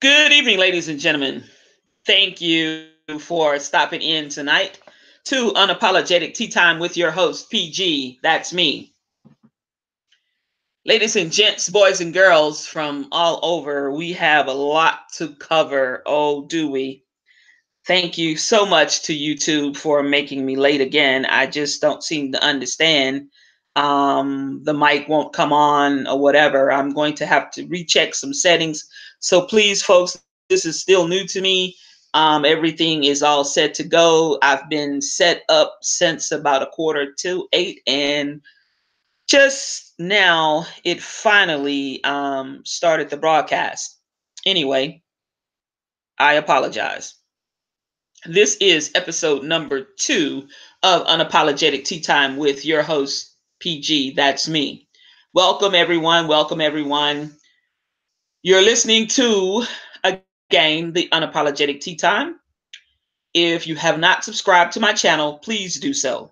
Good evening, ladies and gentlemen. Thank you for stopping in tonight to Unapologetic Tea Time with your host, PG. That's me. Ladies and gents, boys and girls from all over, we have a lot to cover. Oh, do we? Thank you so much to YouTube for making me late again. I just don't seem to understand. The mic won't come on or whatever. I'm going to have to recheck some settings. So please, folks, this is still new to me. Everything is all set to go. I've been set up since about a quarter to 8, and just now it finally started the broadcast. Anyway, I apologize. This is episode number 2 of Unapologetic Tea Time with your host, PG. That's me. Welcome, everyone. Welcome, everyone. You're listening to, again, the Unapologetic Tea Time. If you have not subscribed to my channel, please do so.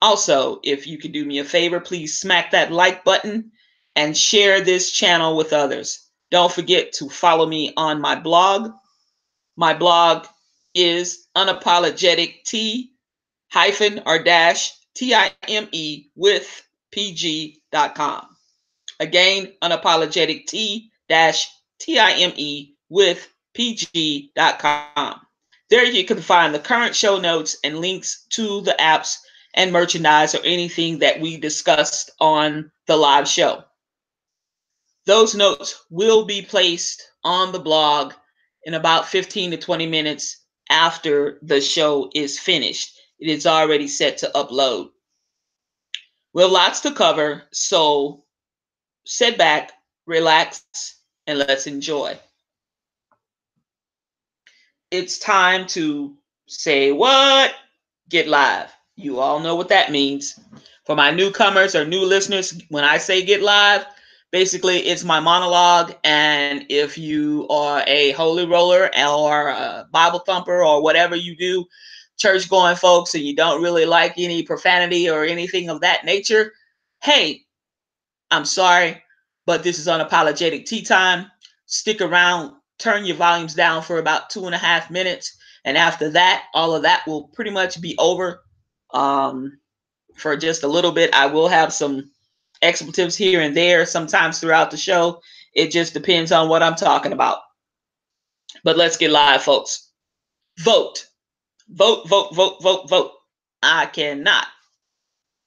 Also, if you could do me a favor, please smack that like button and share this channel with others. Don't forget to follow me on my blog. My blog is unapologetic T hyphen or dash time with pg.com. Again, unapologetic T dash time with pg.com. There you can find the current show notes and links to the apps and merchandise or anything that we discussed on the live show. Those notes will be placed on the blog in about 15 to 20 minutes after the show is finished. It is already set to upload. We have lots to cover, so sit back, relax, and let's enjoy. It's time to say what? Get live. You all know what that means. For my newcomers or new listeners, when I say get live, basically it's my monologue. And if you are a holy roller or a Bible thumper or whatever you do, church going folks, and you don't really like any profanity or anything of that nature, hey, I'm sorry, but this is unapologetic tea time. Stick around, turn your volumes down for about 2.5 minutes. And after that, all of that will pretty much be over. For just a little bit, I will have some expletives here and there sometimes throughout the show. It just depends on what I'm talking about. But let's get live, folks. Vote. Vote, vote, vote, vote, vote. I cannot.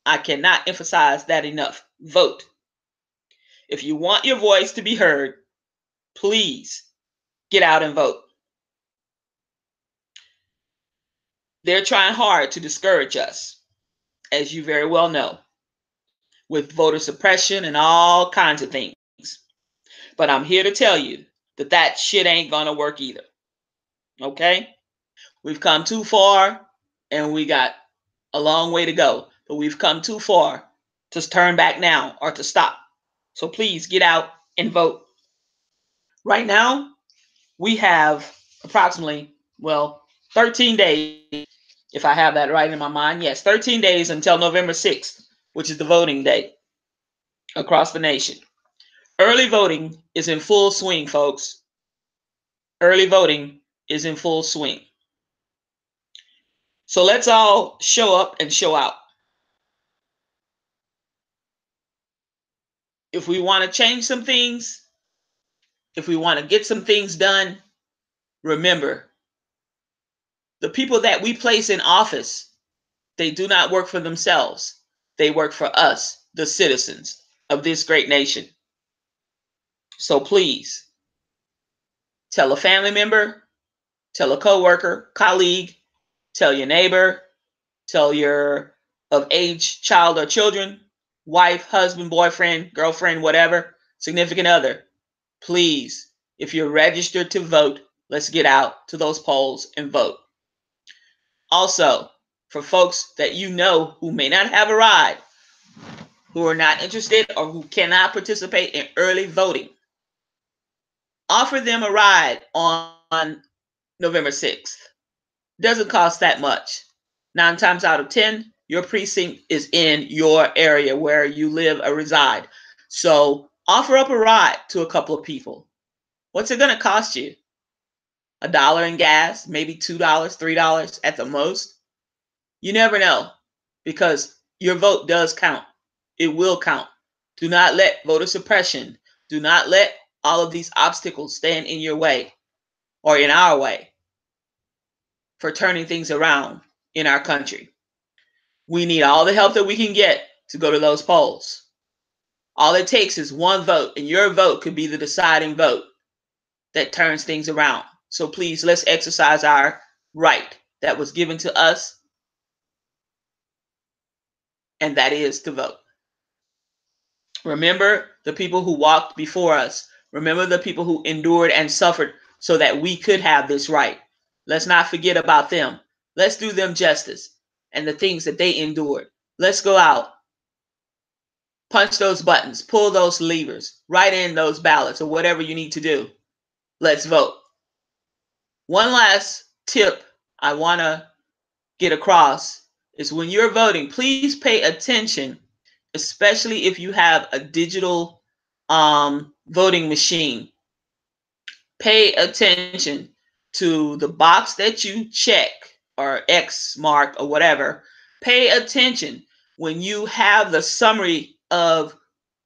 I cannot emphasize that enough. Vote. If you want your voice to be heard, please get out and vote. They're trying hard to discourage us, as you very well know, with voter suppression and all kinds of things. But I'm here to tell you that that shit ain't going to work either. Okay? We've come too far and we got a long way to go. But we've come too far to turn back now or to stop. So please get out and vote. Right now, we have approximately, 13 days, if I have that right in my mind. Yes, 13 days until November 6th, which is the voting day across the nation. Early voting is in full swing, folks. Early voting is in full swing. So let's all show up and show out. If we want to change some things, if we want to get some things done, remember, the people that we place in office, they do not work for themselves. They work for us, the citizens of this great nation. So please, tell a family member, tell a coworker, colleague, tell your neighbor, tell your of age child or children, wife, husband, boyfriend, girlfriend, whatever, significant other. Please, if you're registered to vote, let's get out to those polls and vote. Also, for folks that you know who may not have a ride, who are not interested or who cannot participate in early voting, offer them a ride on November 6th. Doesn't cost that much. 9 times out of 10, your precinct is in your area where you live or reside. So offer up a ride to a couple of people. What's it going to cost you? $1 in gas, maybe $2, $3 at the most. You never know, because your vote does count. It will count. Do not let voter suppression, do not let all of these obstacles stand in your way or in our way for turning things around in our country. We need all the help that we can get to go to those polls. All it takes is one vote, and your vote could be the deciding vote that turns things around. So please, let's exercise our right that was given to us, and that is to vote. Remember the people who walked before us. Remember the people who endured and suffered so that we could have this right. Let's not forget about them. Let's do them justice and the things that they endured. Let's go out, punch those buttons, pull those levers, write in those ballots or whatever you need to do. Let's vote. One last tip I want to get across is when you're voting, please pay attention, especially if you have a digital voting machine. Pay attention to the box that you check or X mark or whatever. Pay attention when you have the summary of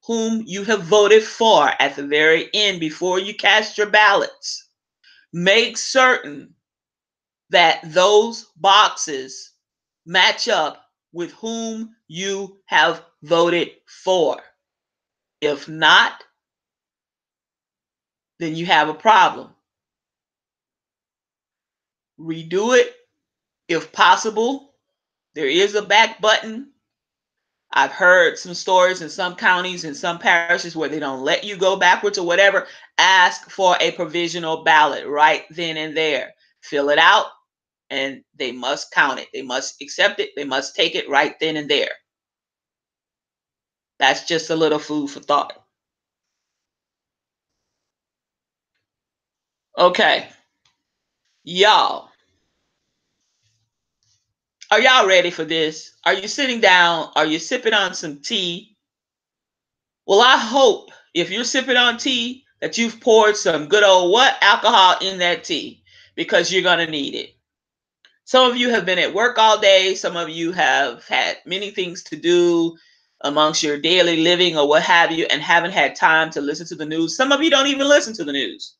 whom you have voted for at the very end before you cast your ballots. Make certain that those boxes match up with whom you have voted for. If not, then you have a problem. Redo it if possible. There is a back button. I've heard some stories in some counties and some parishes where they don't let you go backwards or whatever. Ask for a provisional ballot right then and there. Fill it out, and they must count it. They must accept it. They must take it right then and there. That's just a little food for thought. Okay, y'all, are y'all ready for this? Are you sitting down? Are you sipping on some tea? Well, I hope if you're sipping on tea that you've poured some good old what alcohol in that tea, because you're going to need it. Some of you have been at work all day. Some of you have had many things to do amongst your daily living or what have you, and haven't had time to listen to the news. Some of you don't even listen to the news.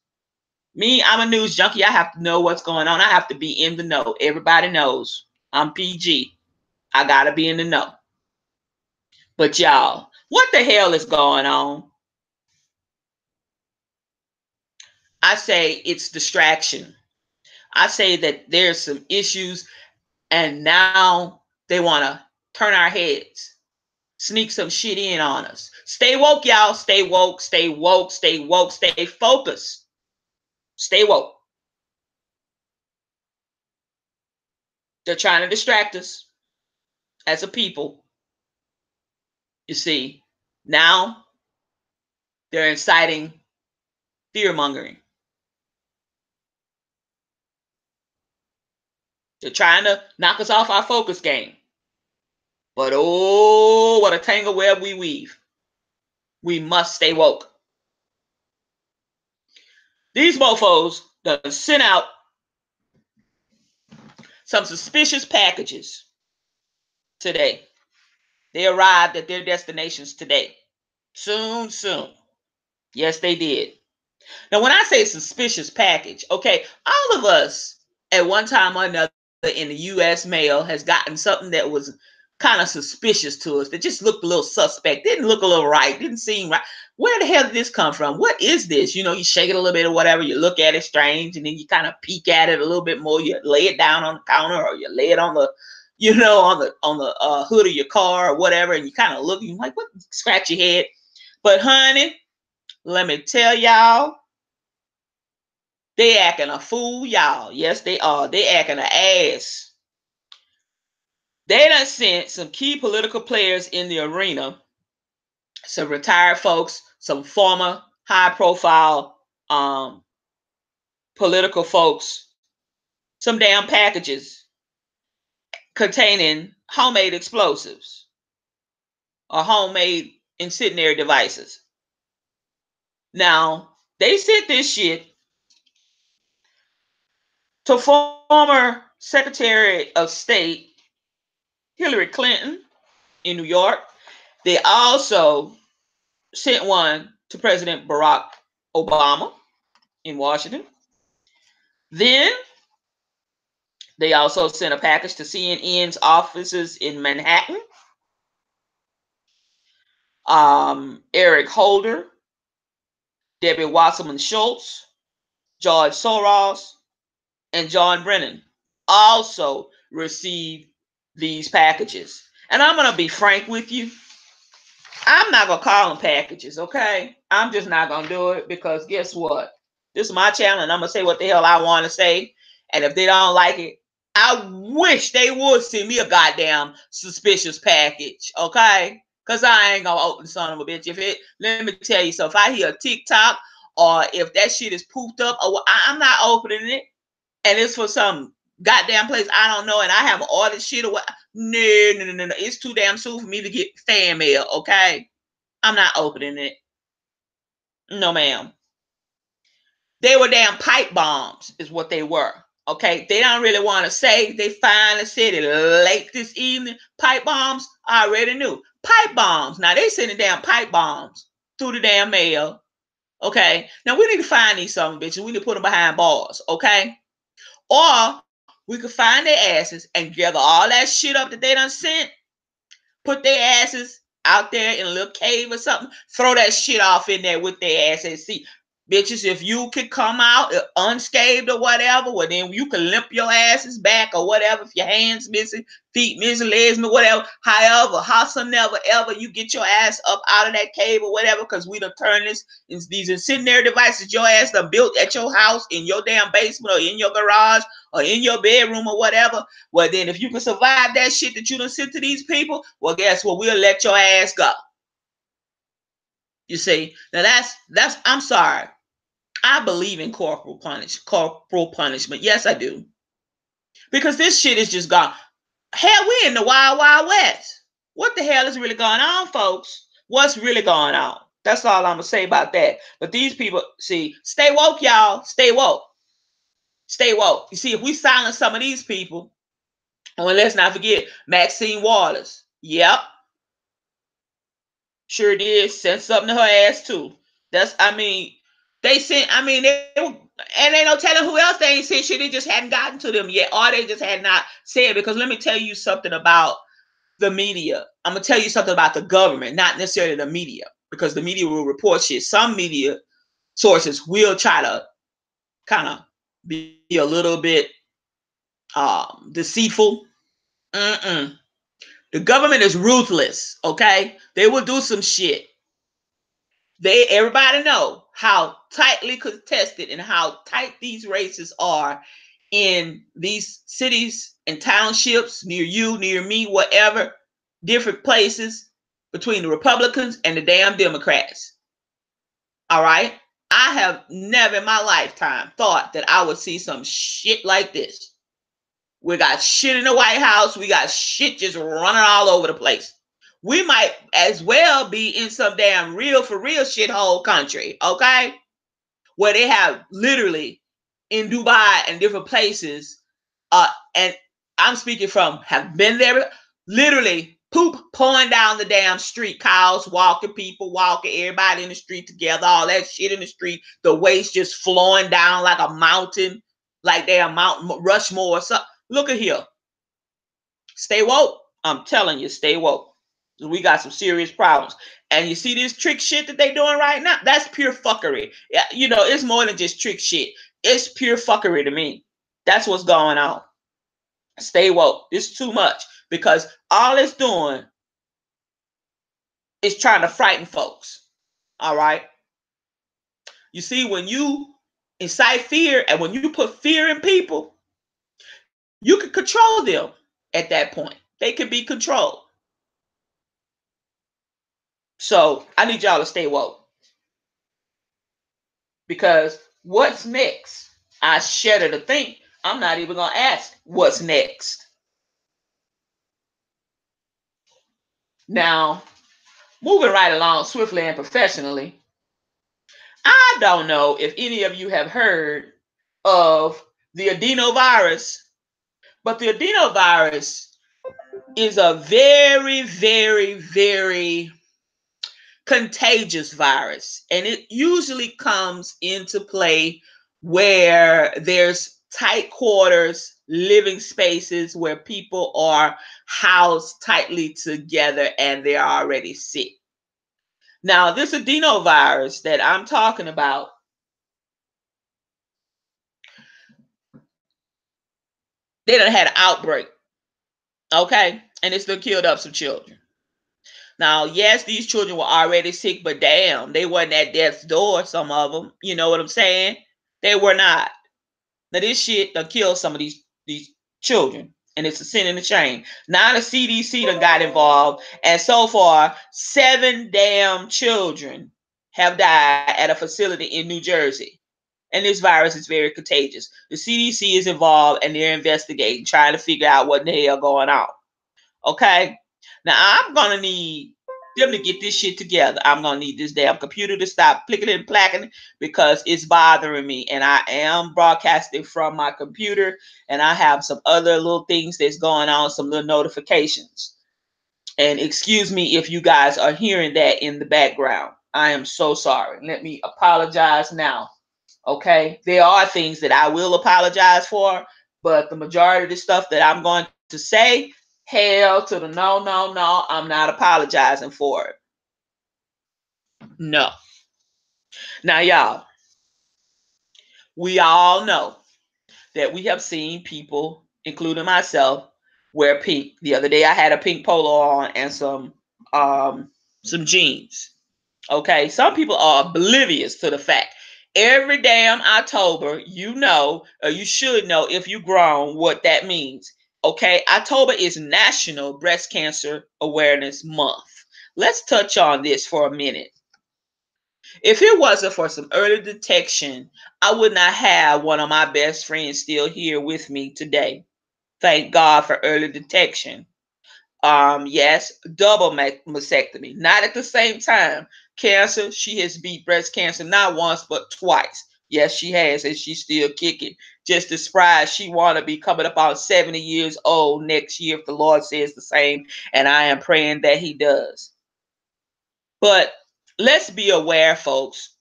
Me, I'm a news junkie. I have to know what's going on. I have to be in the know. Everybody knows I'm PG. I got to be in the know. But y'all, what the hell is going on? I say it's distraction. I say that there's some issues, and now they want to turn our heads, sneak some shit in on us. Stay woke, y'all. Stay woke, stay woke, stay woke, stay focused. Stay woke. They're trying to distract us as a people. You see, now they're inciting fear mongering. They're trying to knock us off our focus game. But oh, what a tangle web we weave. We must stay woke. These mofos done sent out some suspicious packages today. They arrived at their destinations today. Soon, soon. Yes, they did. Now, when I say suspicious package, okay, all of us at one time or another in the U.S. mail has gotten something that was kind of suspicious to us, that just looked a little suspect, didn't look a little right, didn't seem right. Where the hell did this come from? What is this? You know, you shake it a little bit or whatever, you look at it strange, and then you kind of peek at it a little bit more. You lay it down on the counter, or you lay it on the, you know, on the hood of your car or whatever, and you kind of look, and you're like, what? Scratch your head. But honey, let me tell y'all, they acting a fool, y'all. Yes, they are. They acting an ass. They done sent some key political players in the arena, some retired folks, some former high-profile political folks, some damn packages containing homemade explosives or homemade incendiary devices. Now, They sent this shit to former Secretary of State Hillary Clinton in New York. They also sent one to President Barack Obama in Washington. Then they also sent a package to CNN's offices in Manhattan. Eric Holder, Debbie Wasserman Schultz, George Soros, and John Brennan also received these packages. And I'm going to be frank with you. I'm not going to call them packages, okay? I'm just not going to do it because guess what? This is my channel and I'm going to say what the hell I want to say. And if they don't like it, I wish they would send me a goddamn suspicious package, okay? Because I ain't going to open son of a bitch. Let me tell you, so if I hear a TikTok or if that shit is pooped up, I'm not opening it. And it's for some goddamn place I don't know, and I haven't ordered shit or what. No. It's too damn soon for me to get fan mail, okay? I'm not opening it. No, ma'am. They were damn pipe bombs, is what they were. Okay, they don't really want to say. They finally said it late this evening. Pipe bombs, I already knew. Pipe bombs. Now they sending damn pipe bombs through the damn mail. Okay, now we need to find these some bitches. We need to put them behind bars. Okay. Or we could find their asses and gather all that shit up that they done sent, put their asses out there in a little cave or something, throw that shit off in there with their asses. See, bitches, if you could come out unscathed or whatever, well, then you can limp your asses back or whatever. If your hands missing, feet missing, legs missing, whatever. However, howsoever ever you get your ass up out of that cave or whatever, because we done turned these incendiary devices your ass done built at your house, in your damn basement or in your garage or in your bedroom or whatever. Well, then if you can survive that shit that you done sent to these people, well, guess what? We'll let your ass go. You see, now that's I'm sorry. I believe in corporal punishment. Yes, I do. Because this shit is just gone. Hell, we in the wild, wild west. What the hell is really going on, folks? What's really going on? That's all I'm gonna say about that. But these people, see, stay woke, y'all. Stay woke. Stay woke. You see, if we silence some of these people, and let's not forget Maxine Waters. Yep. Sure did. Sent something to her ass too. They sent, and ain't no telling who else they ain't sent shit. They just hadn't gotten to them yet, or they just had not said. Because let me tell you something about the media. I'm gonna tell you something about the government, not necessarily the media, because the media will report shit. Some media sources will try to kind of be a little bit deceitful. Mm-mm. The government is ruthless. Okay, they will do some shit. Everybody know how tightly contested and how tight these races are in these cities and townships near you, near me, whatever, different places between the Republicans and the damn Democrats. All right. I have never in my lifetime thought that I would see some shit like this. We got shit in the White House. We got shit just running all over the place. We might as well be in some damn real for real shithole country, okay? Where they have literally in Dubai and different places, and I'm speaking from have been there, literally poop pouring down the damn street, cows walking, people walking, everybody in the street together, all that shit in the street, the waste just flowing down like a mountain, like they're Mount Rushmore or something. Look at here. Stay woke. I'm telling you, stay woke. We got some serious problems. And you see this trick shit that they doing right now? That's pure fuckery. Yeah, you know, it's more than just trick shit. It's pure fuckery to me. That's what's going on. Stay woke. It's too much because all it's doing is trying to frighten folks. All right. You see, when you incite fear and when you put fear in people, you can control them at that point. They can be controlled. So I need y'all to stay woke. Because what's next? I shudder to think. I'm not even going to ask what's next. Now, moving right along swiftly and professionally, I don't know if any of you have heard of the adenovirus, but the adenovirus is a very, very, very contagious virus. And it usually comes into play where there's tight quarters, living spaces where people are housed tightly together and they're already sick. Now, this adenovirus that I'm talking about, they done had an outbreak, okay? And it's done killed up some children. Now, yes, these children were already sick, but damn, they wasn't at death's door, some of them. You know what I'm saying? They were not. Now, this shit done killed some of these children, and it's a sin and a shame. Now the CDC done got involved, and so far, 7 damn children have died at a facility in New Jersey. And this virus is very contagious. The CDC is involved, and they're investigating, trying to figure out what the hell going on. Okay? Now, I'm going to need them to get this shit together. I'm going to need this damn computer to stop clicking and placking because it's bothering me. And I am broadcasting from my computer, and I have some other little things that's going on, some little notifications. And excuse me if you guys are hearing that in the background. I am so sorry. Let me apologize now. Okay? There are things that I will apologize for, but the majority of the stuff that I'm going to say, hell to the no, no, no. I'm not apologizing for it. No. Now, y'all, we all know that we have seen people, including myself, wear pink. The other day I had a pink polo on and some jeans. Okay, some people are oblivious to the fact. Every damn October, you know, or you should know if you've grown what that means. Okay, October is National Breast Cancer Awareness Month. Let's touch on this for a minute. If it wasn't for some early detection, I would not have one of my best friends still here with me today. Thank God for early detection. Yes, double mastectomy, not at the same time. Cancer, she has beat breast cancer not once but twice. Yes, she has, and she's still kicking. Just as surprised she want to be coming up on 70 years old next year if the Lord says the same, and I am praying that He does. But let's be aware, folks.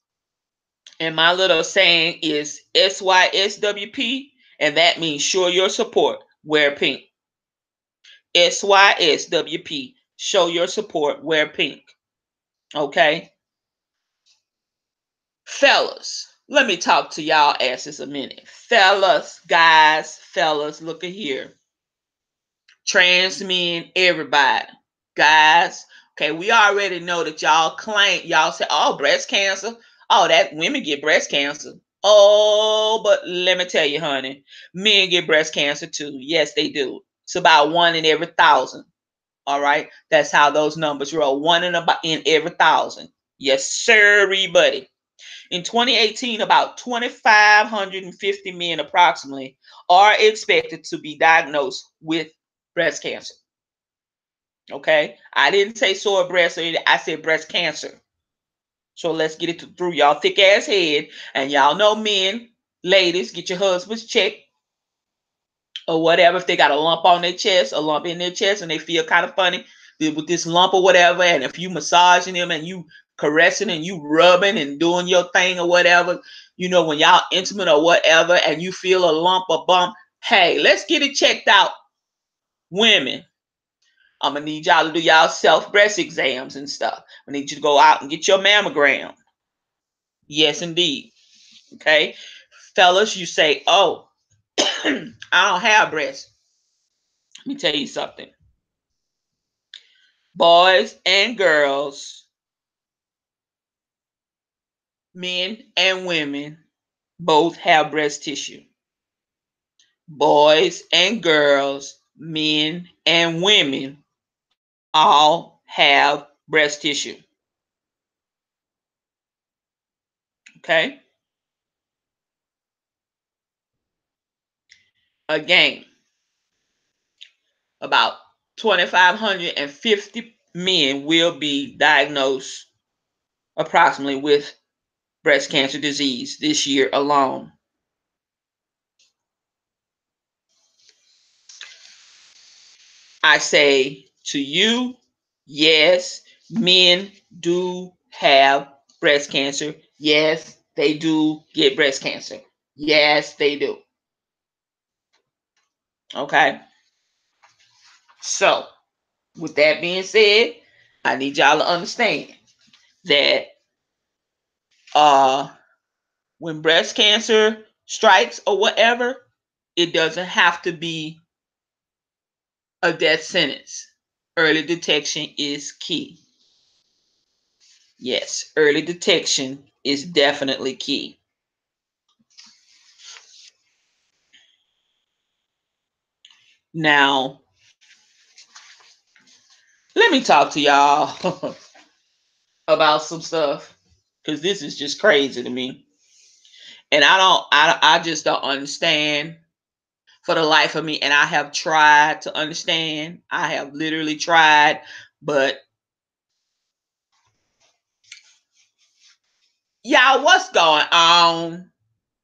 And my little saying is SYSWP, and that means show your support. Wear pink. SYSWP. Show your support. Wear pink. Okay? Fellas, let me talk to y'all asses a minute. Fellas, guys, fellas, look at here. Trans men, everybody. Guys, okay, we already know that y'all say, oh, breast cancer. Oh, that women get breast cancer. Oh, but let me tell you, honey, men get breast cancer too. Yes, they do. It's about 1 in every 1,000. All right, that's how those numbers roll. One in every 1,000. Yes, sir, buddy. In 2018, about 2,550 men approximately are expected to be diagnosed with breast cancer. Okay, I didn't say sore breast, I said breast cancer. So let's get it through y'all thick ass head. And y'all know men, ladies, get your husbands checked or whatever. If they got a lump on their chest, a lump in their chest, and they feel kind of funny with this lump or whatever, and if you massaging them and you caressing and you rubbing and doing your thing or whatever, you know, when y'all intimate or whatever, and you feel a lump or bump, hey, let's get it checked out. Women, I'm gonna need y'all to do y'all self breast exams and stuff. I need you to go out and get your mammogram. Yes, indeed. Okay, fellas, you say, oh, I don't have breasts. Let me tell you something. Boys and girls, men and women, both have breast tissue. Boys and girls, men and women, all have breast tissue. Okay? Again, about 2,550 men will be diagnosed approximately with breast cancer disease this year alone. I say to you, yes, men do have breast cancer. Yes, they do get breast cancer. Yes, they do. Okay. So, with that being said, I need y'all to understand that uh when breast cancer strikes or whatever, it doesn't have to be a death sentence. Early detection is key. Yes, early detection is definitely key. Now, let me talk to y'all about some stuff because this is just crazy to me. And I just don't understand for the life of me. And I have tried to understand. I have literally tried, but y'all, what's going on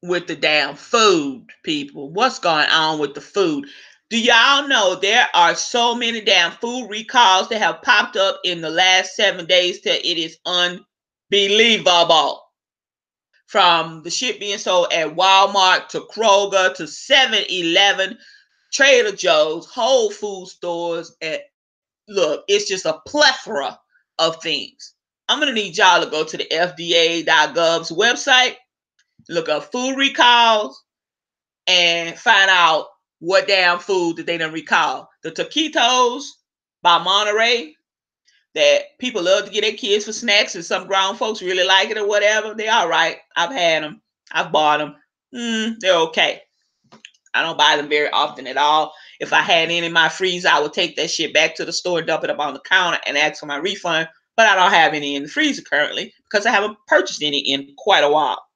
with the damn food, people? What's going on with the food? Do y'all know there are so many damn food recalls that have popped up in the last 7 days that it is unbelievable? From the shit being sold at Walmart to Kroger to 7-Eleven, Trader Joe's, Whole Food stores. And look, it's just a plethora of things. I'm going to need y'all to go to the FDA.gov's website, look up food recalls, and find out what damn food that they done recall. The taquitos by Monterey that people love to get their kids for snacks, and some grown folks really like it or whatever. They all right. I've had them. I've bought them. They're okay. I don't buy them very often at all. If I had any in my freezer, I would take that shit back to the store, dump it up on the counter, and ask for my refund. But I don't have any in the freezer currently because I haven't purchased any in quite a while.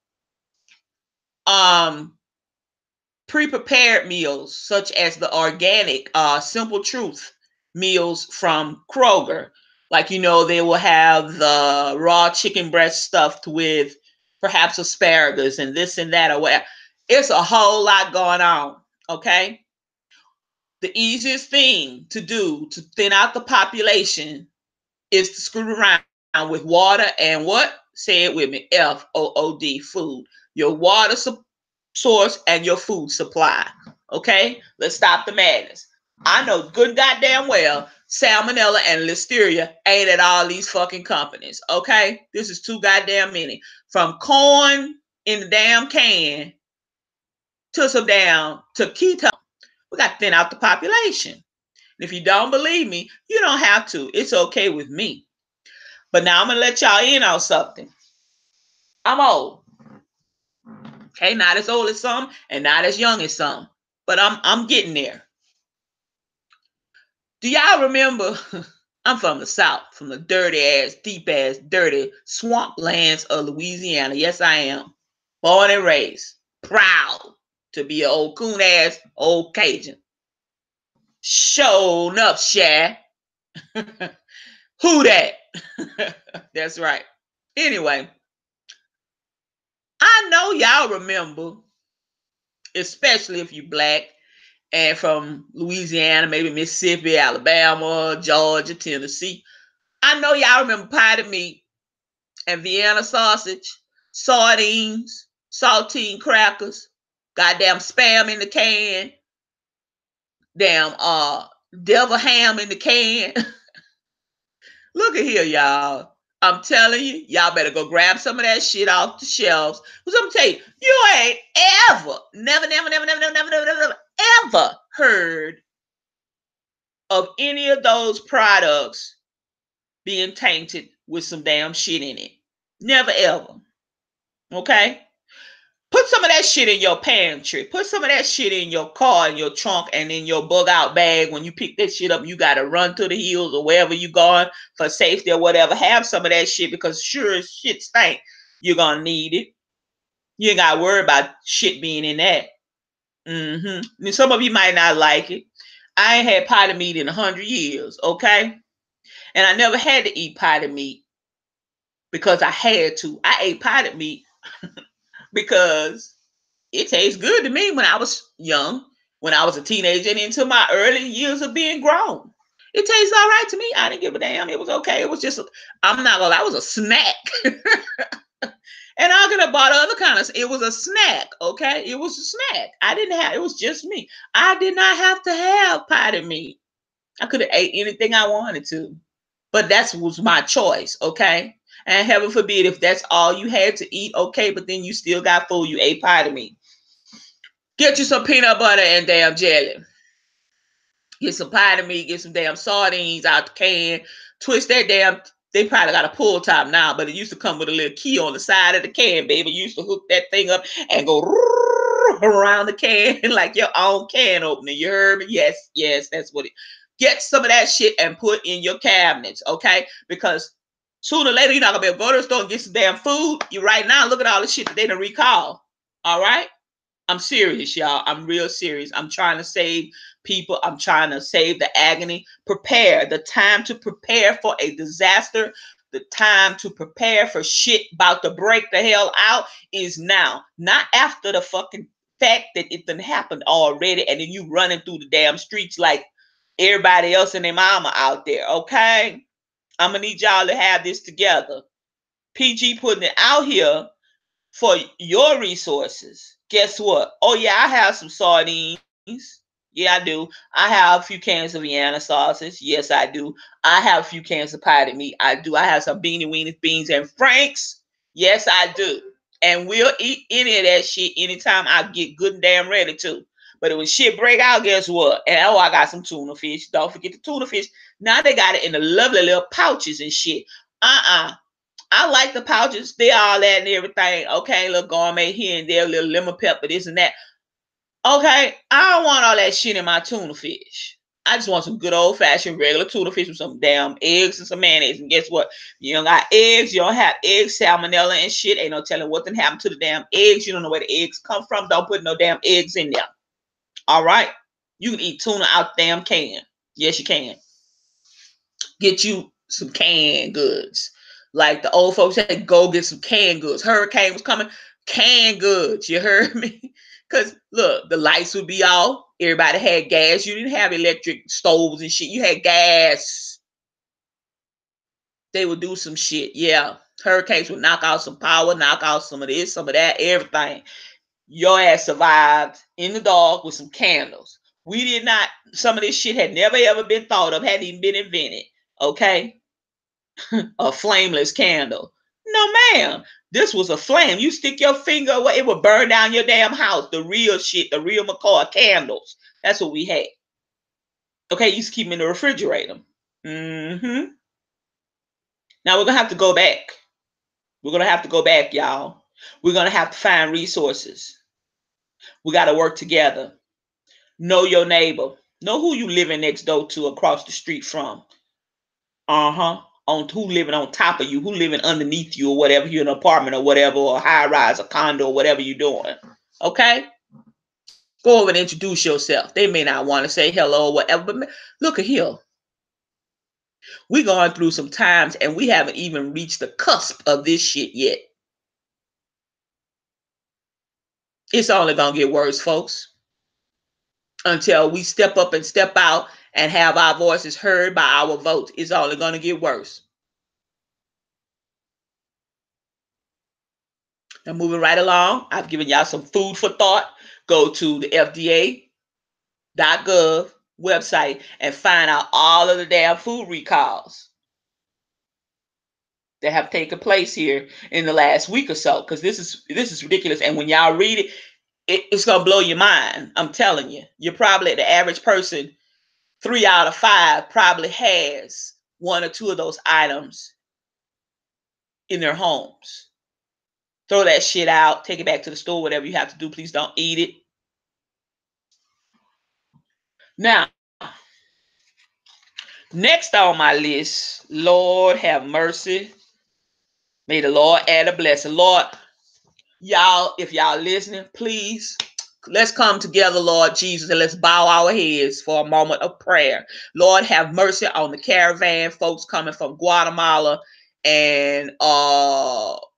Pre-prepared meals such as the organic Simple Truth meals from Kroger. Like, they will have the raw chicken breast stuffed with perhaps asparagus and this and that or whatever. It's a whole lot going on, okay? The easiest thing to do to thin out the population is to screw around with water and what? Say it with me, FOOD, food. Your water source and your food supply. Okay? Let's stop the madness. I know good goddamn well salmonella and listeria ain't at all these fucking companies. Okay? This is too goddamn many. From corn in the damn can to some damn taquito. We got to thin out the population. And if you don't believe me, you don't have to. It's okay with me. But now I'm going to let y'all in on something. I'm old. Okay, not as old as some and not as young as some, but I'm getting there. Do y'all remember? I'm from the South, from the dirty ass, deep ass, dirty swamp lands of Louisiana. Yes, I am. Born and raised. Proud to be an old coon ass old Cajun. Showing up, Shad. Who that? That's right. Anyway, I know y'all remember, especially if you black and from Louisiana, maybe Mississippi, Alabama, Georgia, Tennessee. I know y'all remember potted meat and Vienna sausage, sardines, saltine crackers, goddamn spam in the can, damn devil ham in the can. Look at here, y'all. I'm telling you, y'all better go grab some of that shit off the shelves. Because I'm telling you, you ain't ever, never, ever heard of any of those products being tainted with some damn shit in it. Never ever. Okay? Put some of that shit in your pantry. Put some of that shit in your car, in your trunk, and in your bug out bag. When you pick that shit up, you got to run to the hills or wherever you going for safety or whatever. Have some of that shit because sure as shit stink, you're going to need it. You ain't got to worry about shit being in that. And some of you might not like it. I ain't had potted meat in 100 years, okay? And I never had to eat potted meat because I had to. I ate potted meat because it tastes good to me when I was young, when I was a teenager, and into my early years of being grown. It tastes all right to me. I didn't give a damn. It was okay. It was just, I'm not gonna lie, it was a snack. And I could have bought other kind of, it was a snack, okay? It was a snack. I didn't have, it was just me. I did not have to have potted meat. I could have ate anything I wanted to. But that was my choice, okay? And heaven forbid if that's all you had to eat, okay, but then you still got food, you ate potted meat. Get you some peanut butter and damn jelly. Get some potted meat, get some damn sardines out the can, twist that damn, they probably got a pull top now, but it used to come with a little key on the side of the can, baby. You used to hook that thing up and go around the can like your own can opener. You heard me? Yes, yes, that's what it. Get some of that shit and put in your cabinets, okay? Because sooner or later, you're not gonna be able to go to the store and get some damn food. You right now, look at all the shit that they done recall. All right? I'm serious, y'all. I'm real serious. I'm trying to save people. I'm trying to save the agony. Prepare. The time to prepare for a disaster, the time to prepare for shit about to break the hell out is now. Not after the fucking fact that it done happened already and then you running through the damn streets like everybody else and their mama out there, okay? I'm going to need y'all to have this together. PG putting it out here for your resources. Guess what? Oh, yeah, I have some sardines. Yeah, I do. I have a few cans of Vienna sauces. Yes, I do. I have a few cans of potted meat. I do. I have some beanie weenies, beans, and franks. Yes, I do. And we'll eat any of that shit anytime I get good and damn ready to. But when shit break out, guess what? And oh, I got some tuna fish. Don't forget the tuna fish. Now they got it in the lovely little pouches and shit. I like the pouches. They all that and everything. Okay, little gourmet here and there, little lemon pepper, this and that. Okay, I don't want all that shit in my tuna fish. I just want some good old fashioned regular tuna fish with some damn eggs and some mayonnaise. And guess what? You don't got eggs. You don't have eggs, salmonella and shit. Ain't no telling what done happened to the damn eggs. You don't know where the eggs come from. Don't put no damn eggs in there. All right? You can eat tuna out the damn can. Yes, you can. Get you some canned goods. Like the old folks said, go get some canned goods. Hurricane was coming. Canned goods. You heard me? Because look, the lights would be off. Everybody had gas. You didn't have electric stoves and shit. You had gas. They would do some shit. Yeah. Hurricanes would knock out some power, knock out some of this, some of that, everything. Your ass survived in the dark with some candles. We did not, some of this shit had never ever been thought of, hadn't even been invented. Okay? A flameless candle. No, ma'am. This was a flame. You stick your finger away, it would burn down your damn house. The real shit, the real McCoy candles. That's what we had. Okay, you used to keep them in the refrigerator. Mm-hmm. Now we're gonna have to go back. We're gonna have to go back, y'all. We're gonna have to find resources. We gotta work together. Know your neighbor. Know who you living next door to, across the street from. On who living on top of you, who living underneath you, or whatever, you're in an apartment or whatever, or a high rise, a condo, or whatever you're doing. Okay? Go over and introduce yourself. They may not want to say hello or whatever, but look at here. We're going through some times and we haven't even reached the cusp of this shit yet. It's only gonna get worse, folks, until we step up and step out and have our voices heard by our votes. It's only gonna get worse. Now, moving right along, I've given y'all some food for thought. Go to the FDA.gov website and find out all of the damn food recalls that have taken place here in the last week or so. Because this is ridiculous. And when y'all read it, it's gonna blow your mind. I'm telling you. You're probably the average person. 3 out of 5 probably has one or two of those items in their homes. Throw that shit out. Take it back to the store. Whatever you have to do. Please don't eat it. Now, next on my list, Lord have mercy. May the Lord add a blessing. Lord, y'all, if y'all listening, please, let's come together, Lord Jesus, and let's bow our heads for a moment of prayer. Lord, have mercy on the caravan, folks coming from Guatemala and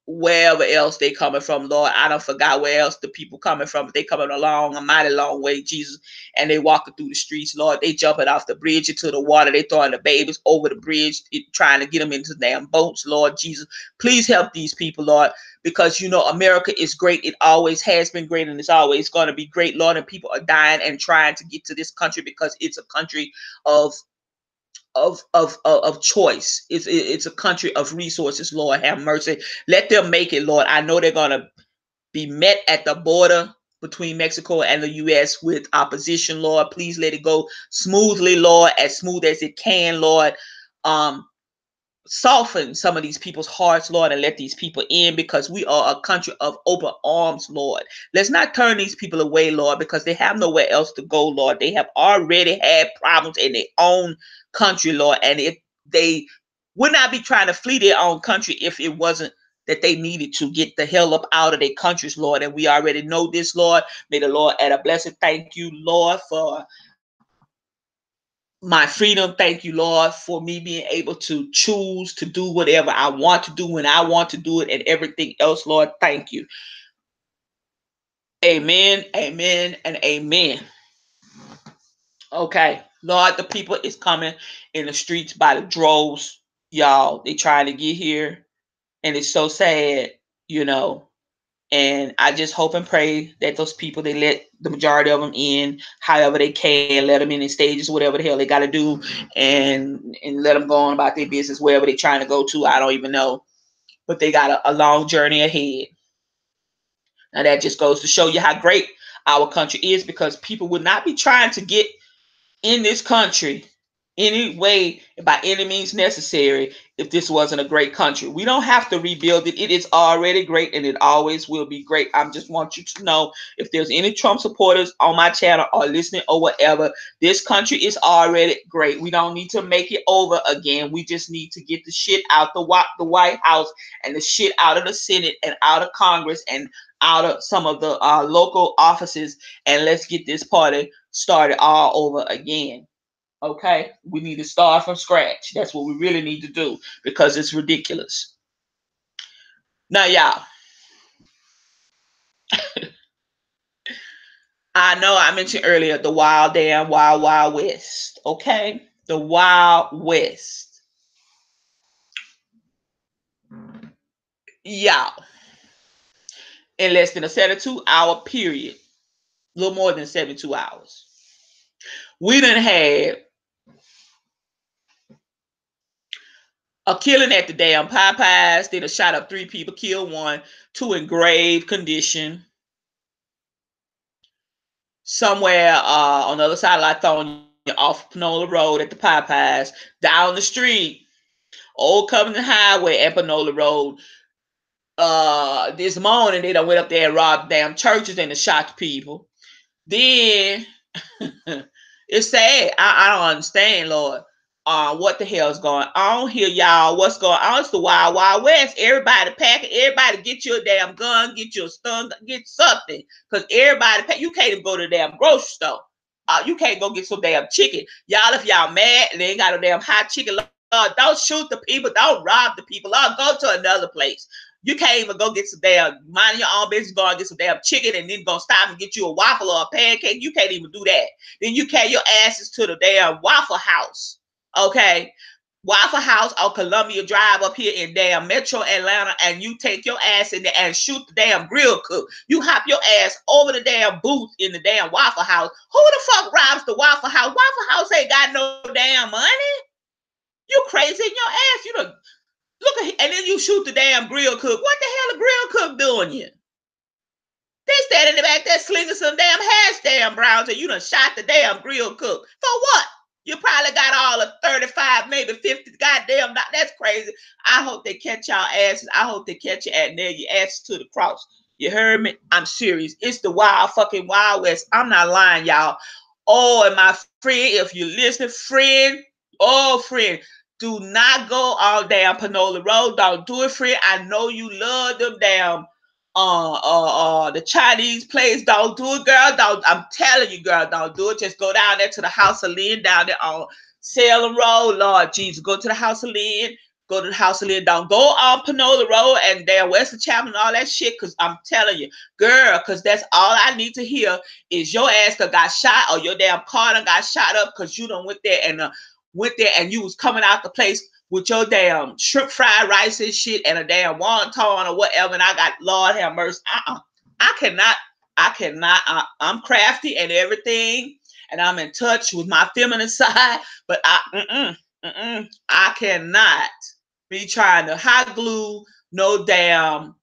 wherever else they coming from, Lord. I don't forgot where else the people coming from, but they coming along a mighty long way, Jesus. And they walking through the streets, Lord. They jumping off the bridge into the water. They throwing the babies over the bridge, trying to get them into the damn boats, Lord Jesus. Please help these people, Lord, because you know America is great. It always has been great, and it's always going to be great, Lord. And people are dying and trying to get to this country because it's a country of choice. It's a country of resources, Lord. Have mercy. Let them make it, Lord. I know they're gonna be met at the border between Mexico and the US with opposition, Lord. Please let it go smoothly, Lord, as smooth as it can, Lord. Um, Soften some of these people's hearts, Lord, and let these people in, because we are a country of open arms, Lord. Let's not turn these people away, Lord, because they have nowhere else to go, Lord. They have already had problems in their own country, Lord, and if they would not be trying to flee their own country if it wasn't that they needed to get the hell up out of their countries, Lord. And we already know this, Lord. May the Lord add a blessing. Thank you, Lord, for my freedom. Thank you, Lord, for me being able to choose to do whatever I want to do when I want to do it, and everything else, Lord. Thank you. Amen, amen, and amen. Okay, Lord, the people is coming in the streets by the droves, y'all. They trying to get here, and it's so sad, you know. And I just hope and pray that those people, they let the majority of them in, however they can, let them in stages, whatever the hell they got to do, and let them go on about their business wherever they're trying to go to. I don't even know, but they got a long journey ahead. Now that just goes to show you how great our country is, because people would not be trying to get in this country any way, by any means necessary, if this wasn't a great country. We don't have to rebuild it. It is already great, and it always will be great. I just want you to know, if there's any Trump supporters on my channel or listening or whatever, this country is already great. We don't need to make it over again. We just need to get the shit out the White House, and the shit out of the Senate, and out of Congress, and out of some of the local offices, and let's get this party started all over again. Okay, we need to start from scratch. That's what we really need to do, because it's ridiculous. Now, y'all, I know I mentioned earlier the wild, damn wild, wild west. Okay, the wild west. Y'all, in less than a 72-hour period, a little more than 72 hours, we done had a killing at the damn Popeyes. They done shot up 3 people, killed 1, 2 in grave condition. Somewhere on the other side of Lithonia, off Panola Road at the Popeyes, down the street, Old Covenant Highway at Panola Road. This morning they done went up there and robbed damn churches and shot people. Then it's sad. I don't understand, Lord. What the hell's going on here, y'all? What's going on? It's the wild, wild west. Everybody packing. Everybody get you a damn gun. Get you a stun. Get something. Because everybody pack. You can't even go to the damn grocery store. You can't go get some damn chicken. Y'all, if y'all mad and they ain't got no damn hot chicken, don't shoot the people. Don't rob the people. Go to another place. You can't even go get some damn, mind your own business, go and get some damn chicken, and then go stop and get you a waffle or a pancake. You can't even do that. Then you carry your asses to the damn Waffle House. Okay? Waffle House or Columbia Drive up here in damn Metro Atlanta, and you take your ass in there and shoot the damn grill cook. You hop your ass over the damn booth in the damn Waffle House. Who the fuck robs the Waffle House? Waffle House ain't got no damn money. You crazy in your ass. You done look at, and then you shoot the damn grill cook. What the hell a grill cook doing here? They standing in the back there slinging some damn hash damn browns, and you done shot the damn grill cook. For what? You probably got all of 35, maybe 50 goddamn. That's crazy. I hope they catch y'all asses. I hope they catch you and nail your asses to the cross. You heard me? I'm serious. It's the wild fucking Wild West. I'm not lying, y'all. Oh, and my friend, if you listen, friend, do not go all damn Panola Road. Don't do it, friend. I know you love them damn the Chinese place. Don't do it, girl. Don't. I'm telling you, girl, don't do it. Just go down there to the House of Lynn down there on Salem Road, Lord Jesus. Go to the House of Lynn. Go to the house of Lynn. Don't go on Panola Road and damn Western Chapel and all that shit. Cause I'm telling you, girl, cause that's all I need to hear is your ass got shot or your damn car done got shot up because you done went there and you was coming out the place with your damn shrimp fried rice and shit and a damn wonton or whatever. And I got Lord have mercy. I cannot. I'm crafty and everything, and I'm in touch with my feminine side, but I cannot be trying to hot glue no damn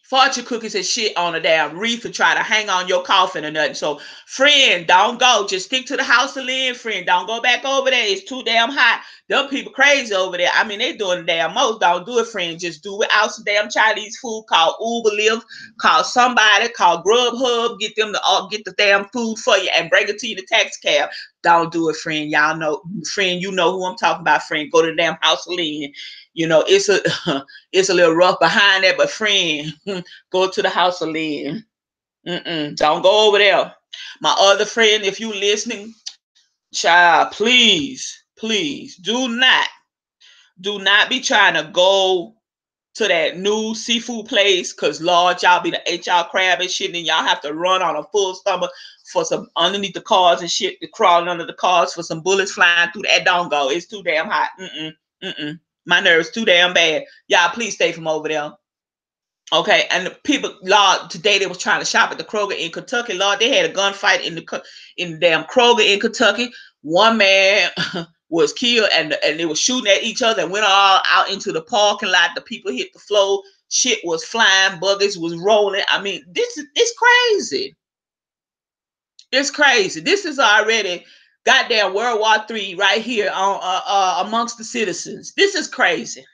fortune cookies and shit on a damn wreath to try to hang on your coffin or nothing. So, friend, don't go. Just stick to the house of Lynn, friend. Don't go back over there. It's too damn hot. Them people crazy over there. I mean, they doing the damn most. Don't do it, friend. Just do it out some damn Chinese food. Call Uber Lyft. Call somebody. Call Grubhub. Get them to get the damn food for you and bring it to you in the taxi cab. Don't do it, friend. Y'all know, friend, you know who I'm talking about, friend. Go to the damn house of Lynn. You know, it's a little rough behind that, but friend, go to the house of Lynn. Don't go over there. My other friend, if you listening, child, please do not be trying to go to that new seafood place, cause Lord, y'all be the ate y'all crab and shit, and y'all have to run on a full stomach for some underneath the cars and shit, crawling under the cars for some bullets flying through that. Don't go. It's too damn hot. My nerves too damn bad. Y'all please stay from over there. Okay, and the people, Lord, today they was trying to shop at the Kroger in Kentucky. Lord, they had a gunfight in the damn Kroger in Kentucky. One man was killed, and they were shooting at each other and went all out into the parking lot. The people hit the floor. Shit was flying. Buggers was rolling. I mean, it's crazy. It's crazy. This is already goddamn World War III right here on amongst the citizens. This is crazy.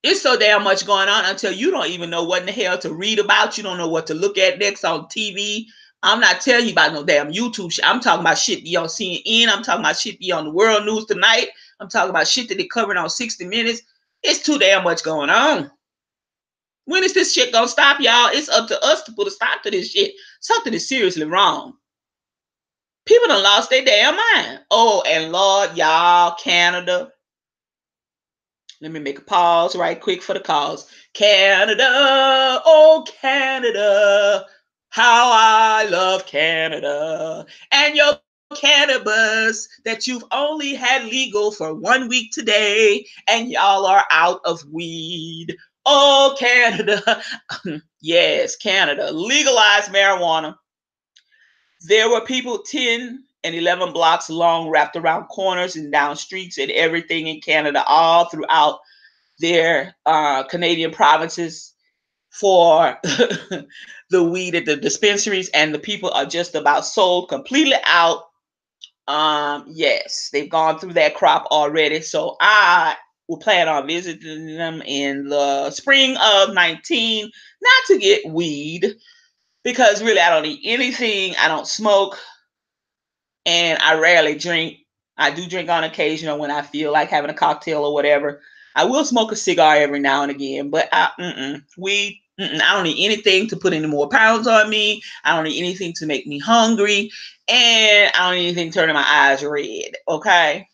It's so damn much going on until you don't even know what in the hell to read about. You don't know what to look at next on TV. I'm not telling you about no damn YouTube shit. I'm talking about shit be on CNN. I'm talking about shit be on the World News Tonight. I'm talking about shit that they covering on 60 Minutes. It's too damn much going on. When is this shit gonna stop, y'all? It's up to us to put a stop to this shit. Something is seriously wrong. People done lost their damn mind. Oh, and Lord, y'all, Canada. Let me make a pause right quick for the cause. Canada, oh Canada, how I love Canada. And your cannabis that you've only had legal for 1 week today, and y'all are out of weed. Oh Canada. Yes, Canada. Legalize marijuana. There were people 10 and 11 blocks long, wrapped around corners and down streets and everything in Canada, all throughout their Canadian provinces for the weed at the dispensaries, and the people are just about sold completely out. Yes, they've gone through that crop already. So I will plan on visiting them in the spring of 19, not to get weed, because really I don't eat anything. I don't smoke, and I rarely drink. I do drink on occasion or when I feel like having a cocktail or whatever. I will smoke a cigar every now and again, but weed. I don't need anything to put any more pounds on me. I don't need anything to make me hungry, and I don't need anything turning my eyes red. Okay.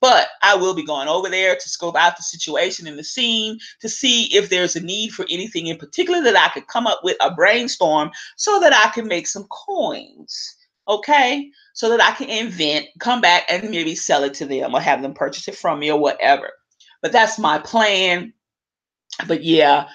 But I will be going over there to scope out the situation and the scene to see if there's a need for anything in particular that I could come up with a brainstorm so that I can make some coins. Okay? So that I can invent, come back and maybe sell it to them or have them purchase it from me or whatever. But that's my plan. But yeah,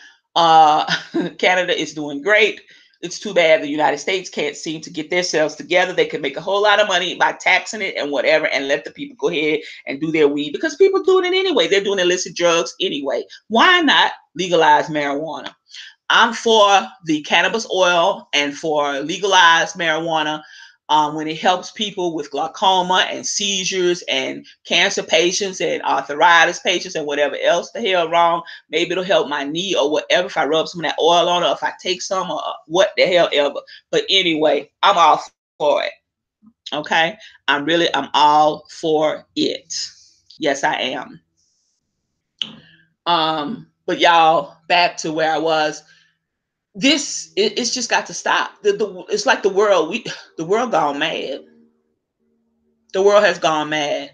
Canada is doing great. It's too bad the United States can't seem to get themselves together. They could make a whole lot of money by taxing it and whatever, and let the people go ahead and do their weed, because people doing it anyway. They're doing illicit drugs anyway. Why not legalize marijuana? I'm for the cannabis oil and for legalized marijuana when it helps people with glaucoma and seizures and cancer patients and arthritis patients and whatever else the hell wrong. Maybe it'll help my knee or whatever if I rub some of that oil on it, or if I take some, or what the hell ever. But anyway, I'm all for it. Okay? I'm all for it. Yes, I am. But y'all, back to where I was. It's just got to stop. It's like the world gone mad. The world has gone mad.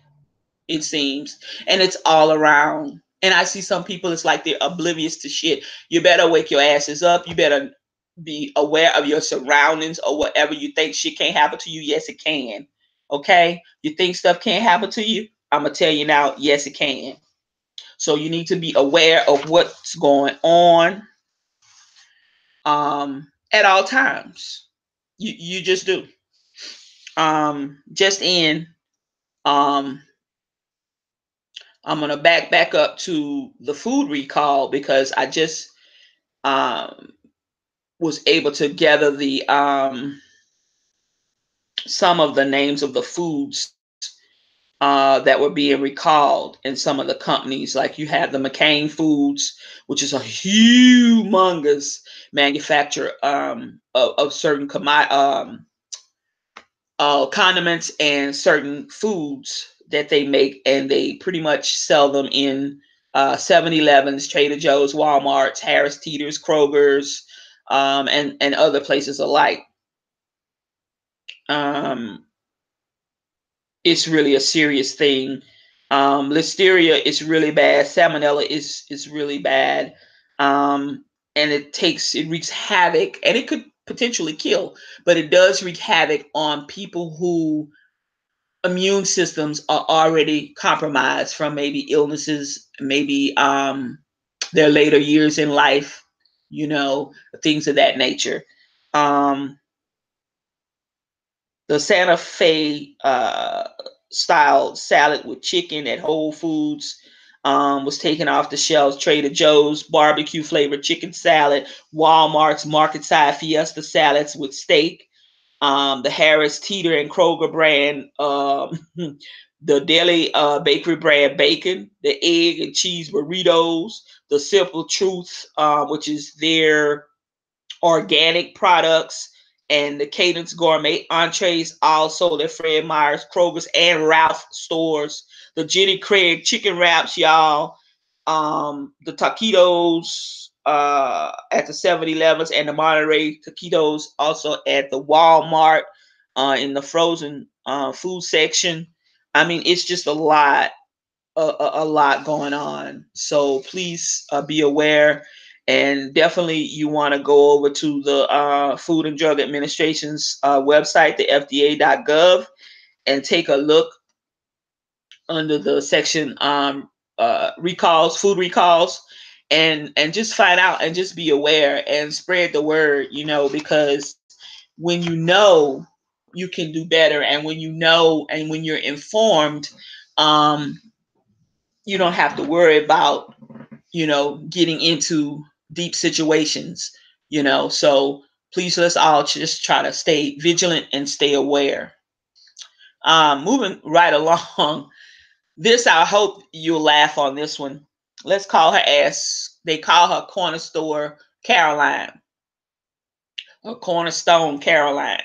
it seems. And it's all around. And I see some people, it's like they're oblivious to shit. You better wake your asses up. You better be aware of your surroundings or whatever. You think shit can't happen to you. Yes, it can. Okay? You think stuff can't happen to you? I'm going to tell you now, yes, it can. So you need to be aware of what's going on at all times. You just do. Just in, um, I'm gonna back up to the food recall because I just um, was able to gather the some of the names of the foods that were being recalled in some of the companies. Like you have the McCain Foods, which is a humongous manufacturer of certain condiments and certain foods that they make, and they pretty much sell them in 7-Elevens, Trader Joe's, Walmart's, Harris Teeter's, Kroger's, and other places alike. Um, it's really a serious thing. Listeria is really bad. Salmonella is really bad, and it wreaks havoc, and it could potentially kill, but it does wreak havoc on people who immune systems are already compromised from maybe illnesses, maybe their later years in life, things of that nature. Um, the Santa Fe style salad with chicken at Whole Foods was taken off the shelves. Trader Joe's barbecue flavored chicken salad, Walmart's market side Fiesta salads with steak, the Harris Teeter and Kroger brand, the Deli Bakery brand bacon, the egg and cheese burritos, the Simple Truth, which is their organic products, and the Cadence Gourmet entrees, all sold at Fred Meyer's, Kroger's, and Ralph stores. The Jenny Craig chicken wraps, y'all. The taquitos at the 7-Elevens, and the Monterey taquitos also at the Walmart in the frozen food section. I mean, it's just a lot going on. So please be aware, and definitely you want to go over to the Food and Drug Administration's website, the FDA.gov, and take a look under the section recalls, food recalls, and just find out and just be aware and spread the word, because when you know, you can do better, and when you know and when you're informed, um, you don't have to worry about, getting into deep situations, So please, let's all just try to stay vigilant and stay aware. Moving right along, this, I hope you'll laugh on this one. Let's call her ass, they call her Corner Store Caroline, or Cornerstone Caroline.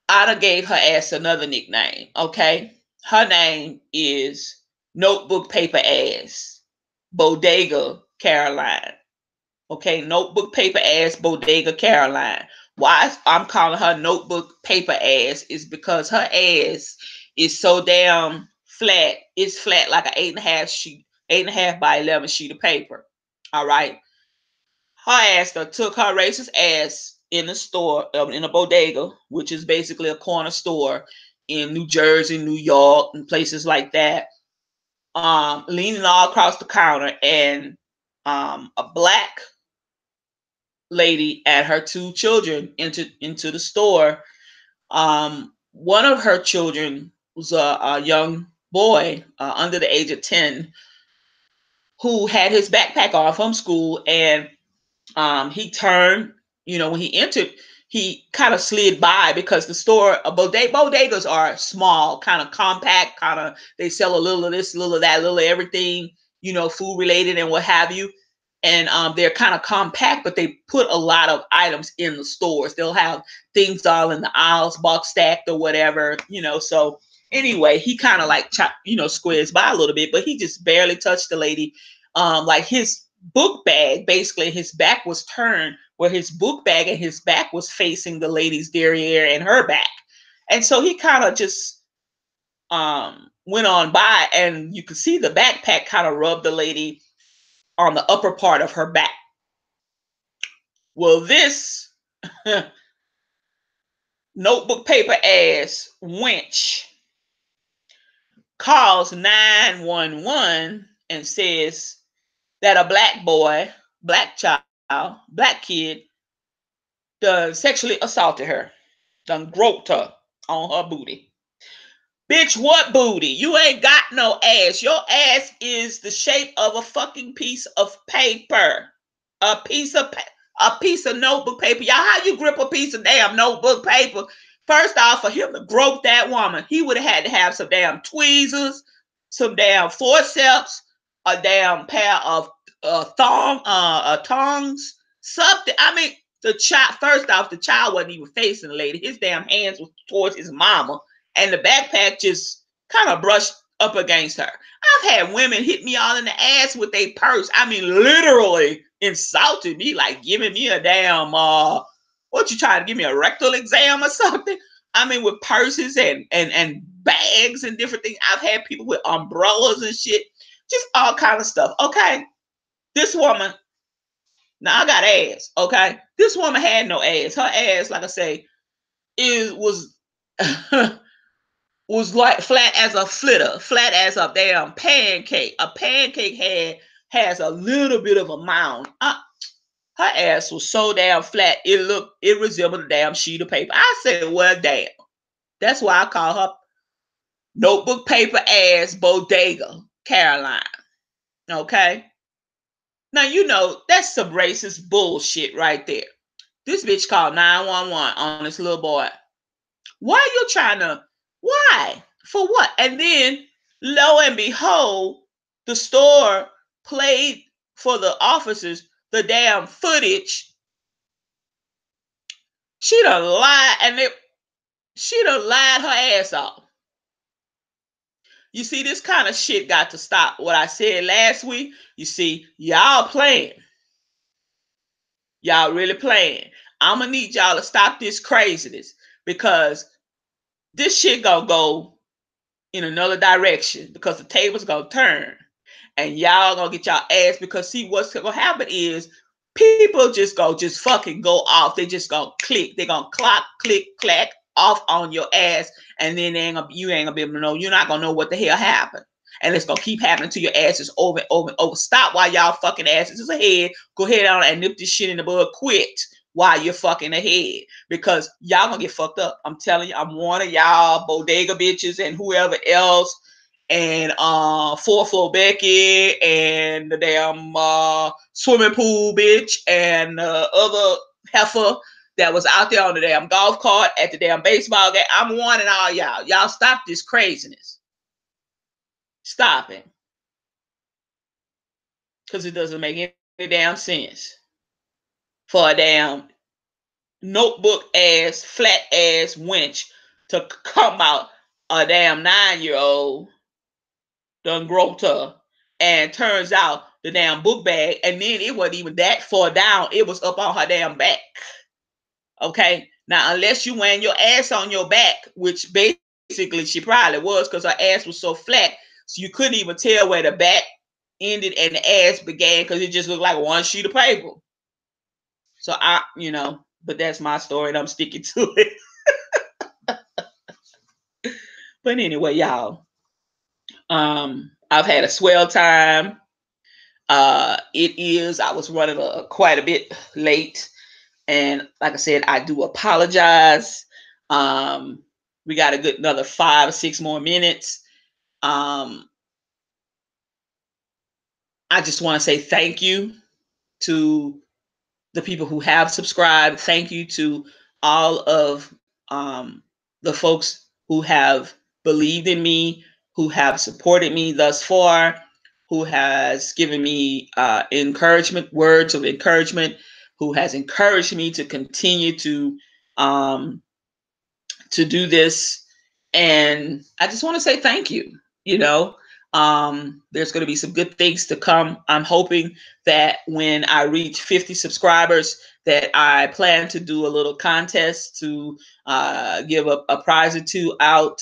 I done gave her ass another nickname, okay? Her name is Notebook Paper Ass, Bodega Caroline. Okay, Notebook Paper Ass, Bodega Caroline. Why I'm calling her Notebook Paper Ass is because her ass is so damn flat. It's flat like an 8.5 by 11 sheet of paper. All right. Her ass took her racist ass in the store, in a bodega, which is basically a corner store in New Jersey, New York, and places like that. Leaning all across the counter, and a black lady and her two children into the store. One of her children was a young boy under the age of 10 who had his backpack off from school, and he turned, when he entered, he kind of slid by because the store, bodegas are small, kind of compact, kind of, they sell a little of this, a little of that, a little of everything, food related and what have you. And they're kind of compact, but they put a lot of items in the stores. They'll have things all in the aisles, box stacked or whatever, So anyway, he kind of like, squares by a little bit, but he just barely touched the lady. Like his book bag, basically his back was turned, where his book bag and his back was facing the lady's derriere and her back. And so he kind of just went on by, and you could see the backpack kind of rub the lady on the upper part of her back. Well, this notebook paper ass wench calls 911 and says that a black boy, black child, black kid done sexually assaulted her, done groped her on her booty. Bitch, what booty? You ain't got no ass. Your ass is the shape of a fucking piece of paper. A piece of notebook paper. Y'all, how you grip a piece of damn notebook paper? First off, for him to grope that woman, he would have had to have some damn tweezers, some damn forceps, a damn pair of tongs, something. I mean, the child. First off, the child wasn't even facing the lady. His damn hands was towards his mama, and the backpack just kind of brushed up against her. I've had women hit me all in the ass with a purse. I mean, literally insulted me, like giving me a damn what you trying to give me, a rectal exam or something? I mean, with purses and bags and different things. I've had people with umbrellas and shit, just all kind of stuff. Okay, this woman, now I got ass. Okay, this woman had no ass. Her ass, like I say, was was like flat as a flitter, flat as a damn pancake. A pancake has a little bit of a mound. Her ass was so damn flat, it resembled a damn sheet of paper. I said, well, damn. That's why I call her notebook paper ass bodega Caroline. Okay? Now, you know, that's some racist bullshit right there. This bitch called 911 on this little boy. Why are you trying to, why? For what? And then, lo and behold, the store played for the officers the damn footage. She done lied, and she done lied her ass off. You see, this kind of shit got to stop. What I said last week, you see, y'all playing. Y'all really playing. I'm gonna need y'all to stop this craziness, because this shit gonna go in another direction, because the table's gonna turn and y'all gonna get y'all ass. Because see, what's gonna happen is people just fucking go off. They just gonna click. They gonna clock, click, clack off on your ass, and then you ain't gonna be able to know. You're not gonna know what the hell happened, and it's gonna keep happening to your asses over and over and over. Stop while y'all fucking asses is ahead. Go ahead on and nip this shit in the bud. Quit while you're fucking ahead, because y'all gonna get fucked up. I'm telling you, I'm warning y'all, bodega bitches and whoever else, and 4th floor Becky, and the damn swimming pool bitch, and other heifer that was out there on the damn golf cart at the damn baseball game. I'm warning all y'all. Y'all stop this craziness. Stop it. Because it doesn't make any damn sense for a damn notebook ass, flat ass wench to come out a damn 9-year-old done groped her, and turns out the damn book bag, and then it wasn't even that far down, it was up on her damn back. Okay, now unless you wearing your ass on your back, which basically she probably was, because her ass was so flat, so you couldn't even tell where the back ended and the ass began, because it just looked like one sheet of paper. So but that's my story and I'm sticking to it. But anyway, y'all, I've had a swell time. I was running quite a bit late, and like I said, I do apologize. We got another 5 or 6 more minutes. I just want to say thank you to the people who have subscribed. Thank you to all of the folks who have believed in me, who have supported me thus far, who has given me words of encouragement, who has encouraged me to continue to do this. And I just want to say thank you. There's going to be some good things to come. I'm hoping that when I reach 50 subscribers, that I plan to do a little contest to give a prize or two out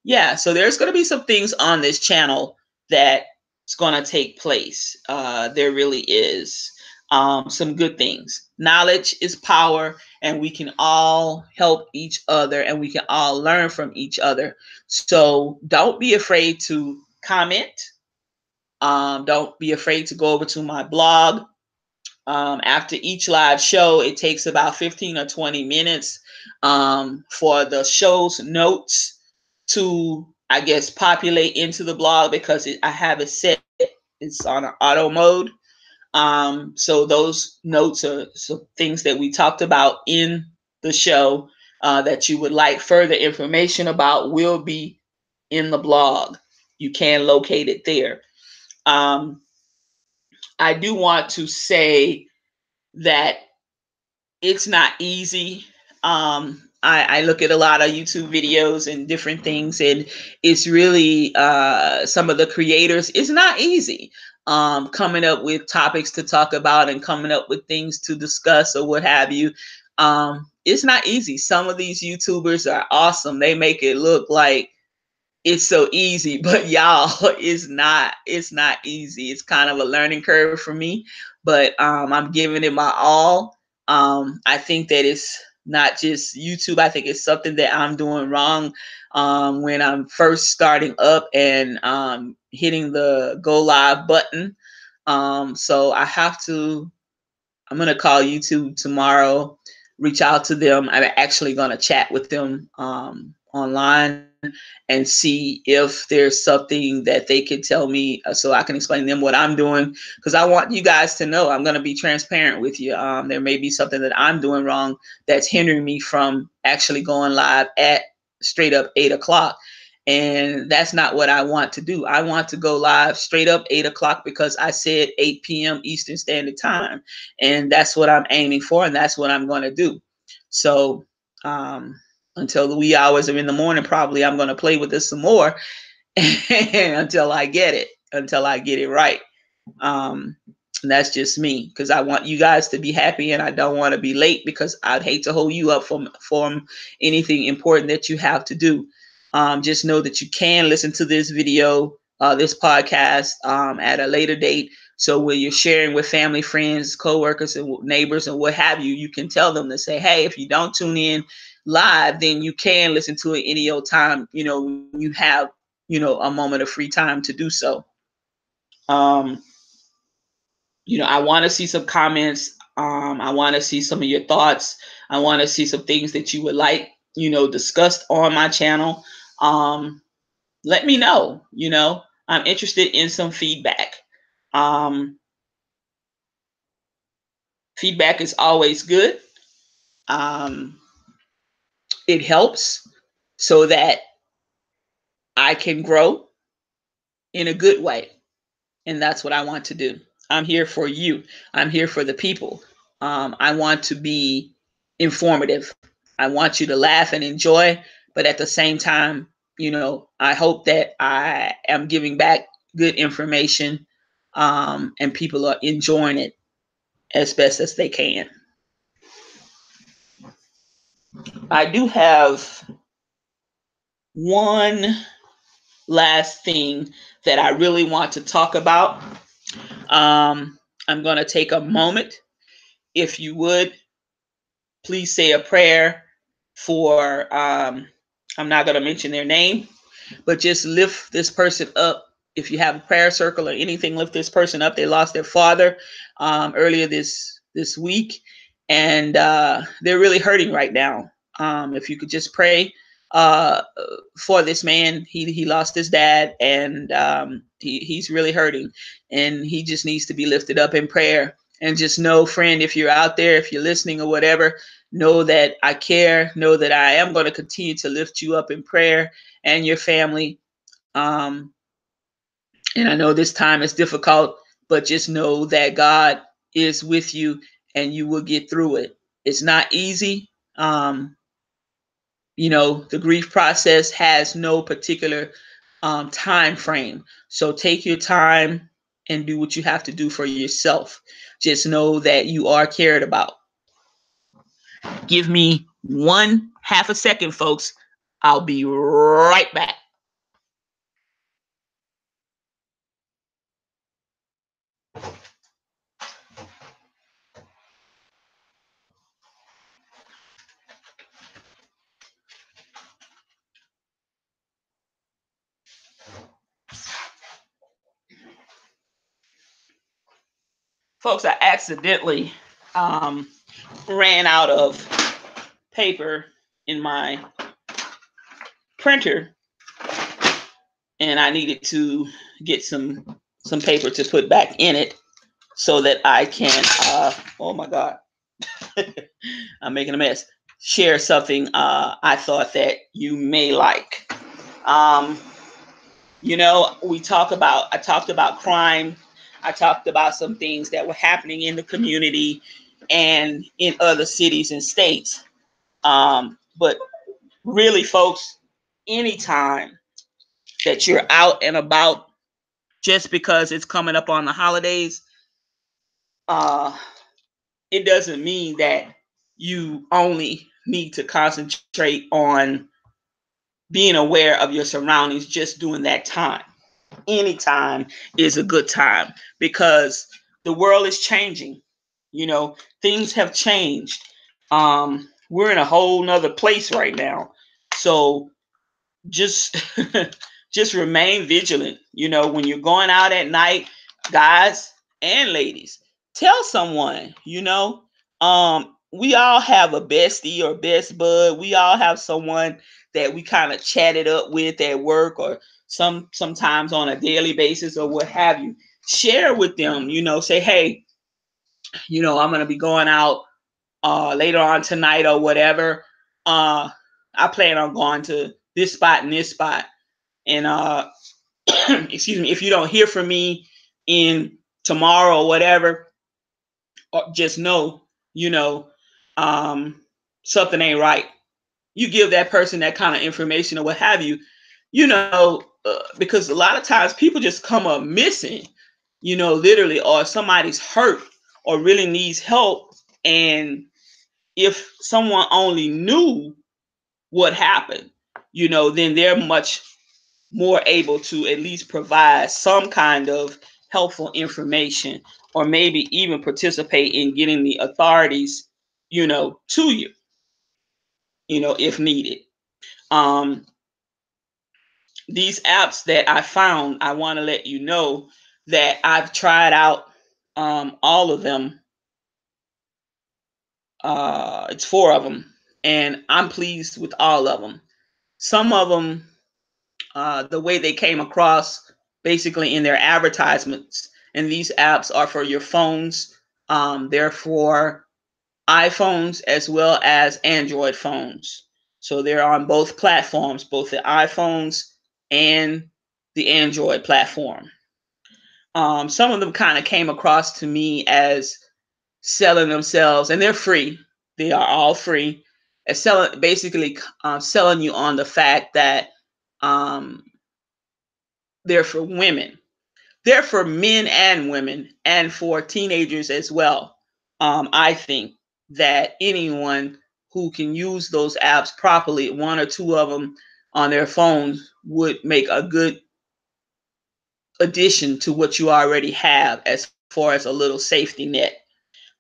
yeah, so there's going to be some things on this channel that's going to take place. There really is some good things. Knowledge is power, and we can all help each other, and we can all learn from each other. So don't be afraid to comment. Don't be afraid to go over to my blog. After each live show, it takes about 15 or 20 minutes for the show's notes to, I guess, populate into the blog, because I have it set. It's on an auto mode. So those notes are some things that we talked about in the show that you would like further information about will be in the blog. You can locate it there. Um, I do want to say that it's not easy. I look at a lot of YouTube videos and different things, and it's really some of the creators, it's not easy coming up with topics to talk about and coming up with things to discuss or what have you. It's not easy. Some of these YouTubers are awesome. They make it look like it's so easy, but y'all, it's not easy. It's kind of a learning curve for me, but I'm giving it my all. I think that it's not just YouTube. I think it's something that I'm doing wrong when I'm first starting up and hitting the go live button. So I'm going to call YouTube tomorrow, reach out to them. I'm actually going to chat with them online and see if there's something that they could tell me so I can explain to them what I'm doing. Because I want you guys to know I'm going to be transparent with you. There may be something that I'm doing wrong that's hindering me from actually going live at straight up 8 o'clock. And that's not what I want to do. I want to go live straight up 8 o'clock because I said 8 p.m. Eastern Standard Time. And that's what I'm aiming for. And that's what I'm going to do. So until the wee hours are in the morning, probably I'm going to play with this some more until I get it right. And that's just me, because I want you guys to be happy, and I don't want to be late, because I'd hate to hold you up from anything important that you have to do. Just know that you can listen to this video, this podcast at a later date. So when you're sharing with family, friends, coworkers, and neighbors, and what have you, you can tell them to say, hey, if you don't tune in live, then you can listen to it any old time, when you have, a moment of free time to do so. I want to see some comments. I want to see some of your thoughts. I want to see some things that you would like, discussed on my channel. Let me know. I'm interested in some feedback. Um, Feedback is always good. Um, it helps so that I can grow in a good way. And that's what I want to do. I'm here for you. I'm here for the people. I want to be informative. I want you to laugh and enjoy, but at the same time, I hope that I am giving back good information, and people are enjoying it as best as they can. I do have one last thing that I really want to talk about. I'm going to take a moment. If you would, please say a prayer for, I'm not going to mention their name, but just lift this person up. If you have a prayer circle or anything, lift this person up. They lost their father earlier this week, and they're really hurting right now. If you could just pray for this man. He lost his dad, and he's really hurting, and he just needs to be lifted up in prayer. And just know, friend, if you're out there, if you're listening or whatever, know that I care. Know that I am going to continue to lift you up in prayer and your family. And I know this time is difficult, but just know that God is with you, and you will get through it. It's not easy. The grief process has no particular time frame. So take your time and do what you have to do for yourself. Just know that you are cared about. Give me 1/2 a second, folks. I'll be right back. Folks, I accidentally um, ran out of paper in my printer, and I needed to get some paper to put back in it so that I can. Oh my God, I'm making a mess. Share something I thought that you may like. Um, I talked about crime. I talked about some things that were happening in the community and in other cities and states. But really, folks, anytime that you're out and about, just because it's coming up on the holidays, uh, it doesn't mean that you only need to concentrate on being aware of your surroundings just during that time. Any time is a good time because the world is changing. Things have changed. We're in a whole nother place right now. So just just remain vigilant. When you're going out at night, guys and ladies, tell someone. We all have a bestie or best bud. We all have someone that we kind of chatted up with at work or sometimes on a daily basis or what have you. Share with them. Say, hey, I'm going to be going out later on tonight or whatever. I plan on going to this spot and this spot. And excuse me, if you don't hear from me in tomorrow or whatever, just know, you know, um, something ain't right. You give that person that kind of information or what have you, because a lot of times people just come up missing, literally, or somebody's hurt or really needs help. And if someone only knew what happened, then they're much more able to at least provide some kind of helpful information or maybe even participate in getting the authorities, to you, if needed. Um, these apps that I found, I want to let you know that I've tried out all of them. It's four of them, and I'm pleased with all of them. Some of them, the way they came across basically in their advertisements. And these apps are for your phones. They're for iPhones as well as Android phones. So they're on both platforms, both the iPhones and the Android platform. Some of them kind of came across to me as selling themselves, and they're free. They are all free. As selling, basically selling you on the fact that um, they're for women. They're for men and women and for teenagers as well. I think that anyone who can use those apps properly, one or two of them on their phones, would make a good addition to what you already have as far as a little safety net.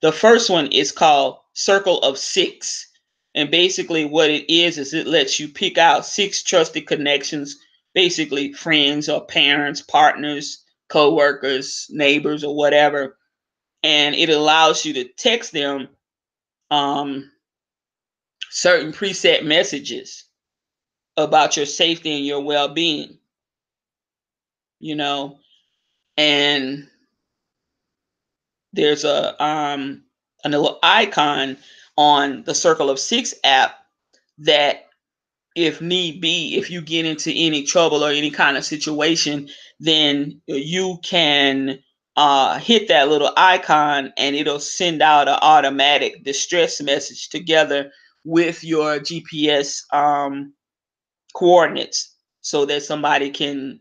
The first one is called Circle of Six. And basically, what it is it lets you pick out six trusted connections, basically friends or parents, partners, co-workers, neighbors, or whatever. And it allows you to text them um, certain preset messages about your safety and your well-being, you know. And there's a little icon on the Circle of Six app that if need be, if you get into any trouble or any kind of situation, then you can hit that little icon and it'll send out an automatic distress message together with your GPS coordinates so that somebody can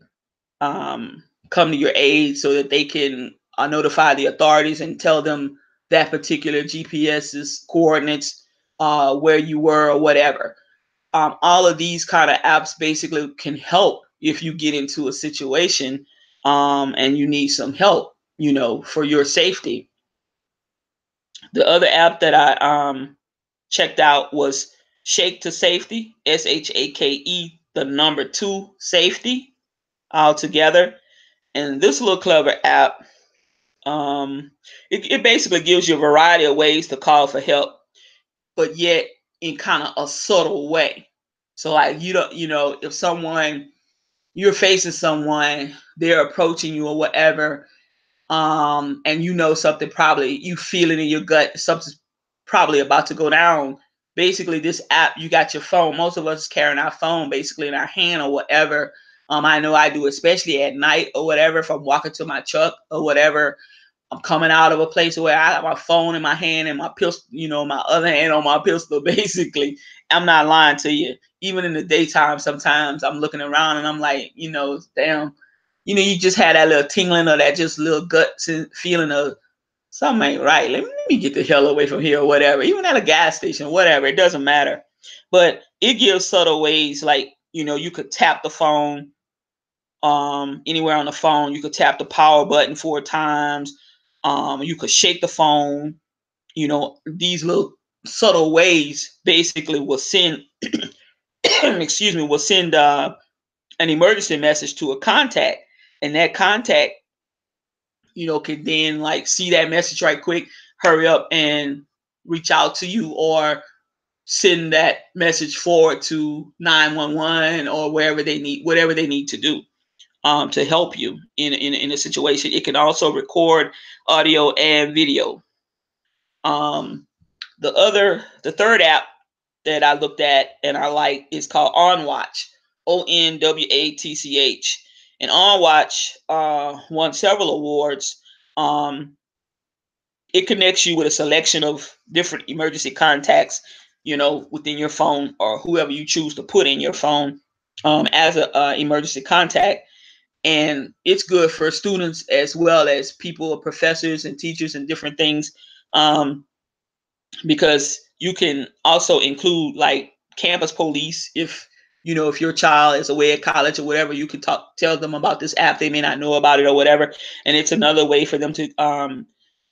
come to your aid so that they can notify the authorities and tell them that particular GPS's coordinates, where you were or whatever. All of these kind of apps basically can help if you get into a situation and you need some help, for your safety. The other app that I checked out was Shake to Safety, SHAKE, the number two safety all together. And this little clever app Um, it basically gives you a variety of ways to call for help, but yet in kind of a subtle way. So like you don't, if someone you're facing someone, they're approaching you or whatever, and something, probably you feel it in your gut, something's probably about to go down. Basically, this app, you got your phone. Most of us carrying our phone basically in our hand or whatever. I know I do, especially at night or whatever, if I'm walking to my truck or whatever. I'm coming out of a place where I have my phone in my hand and my pistol, my other hand on my pistol, basically. I'm not lying to you. Even in the daytime, sometimes I'm looking around and I'm like, damn, you just had that little tingling or that just little gut feeling of something ain't right. Let me get the hell away from here or whatever. Even at a gas station, whatever, it doesn't matter. But it gives subtle ways, like, you could tap the phone anywhere on the phone. You could tap the power button 4 times. You could shake the phone. These little subtle ways basically will send, excuse me, will send an emergency message to a contact, and that contact, can then like see that message right quick, hurry up and reach out to you, or send that message forward to 911 or whatever they need to do to help you in a situation. It can also record audio and video. Um, the third app that I looked at and I like is called OnWatch, ONWATCH. And OnWatch won several awards. Um, it connects you with a selection of different emergency contacts, within your phone, or whoever you choose to put in your phone as a emergency contact. And it's good for students as well as people, professors and teachers and different things, because you can also include like campus police. If your child is away at college or whatever, you can tell them about this app. They may not know about it or whatever, and it's another way for them to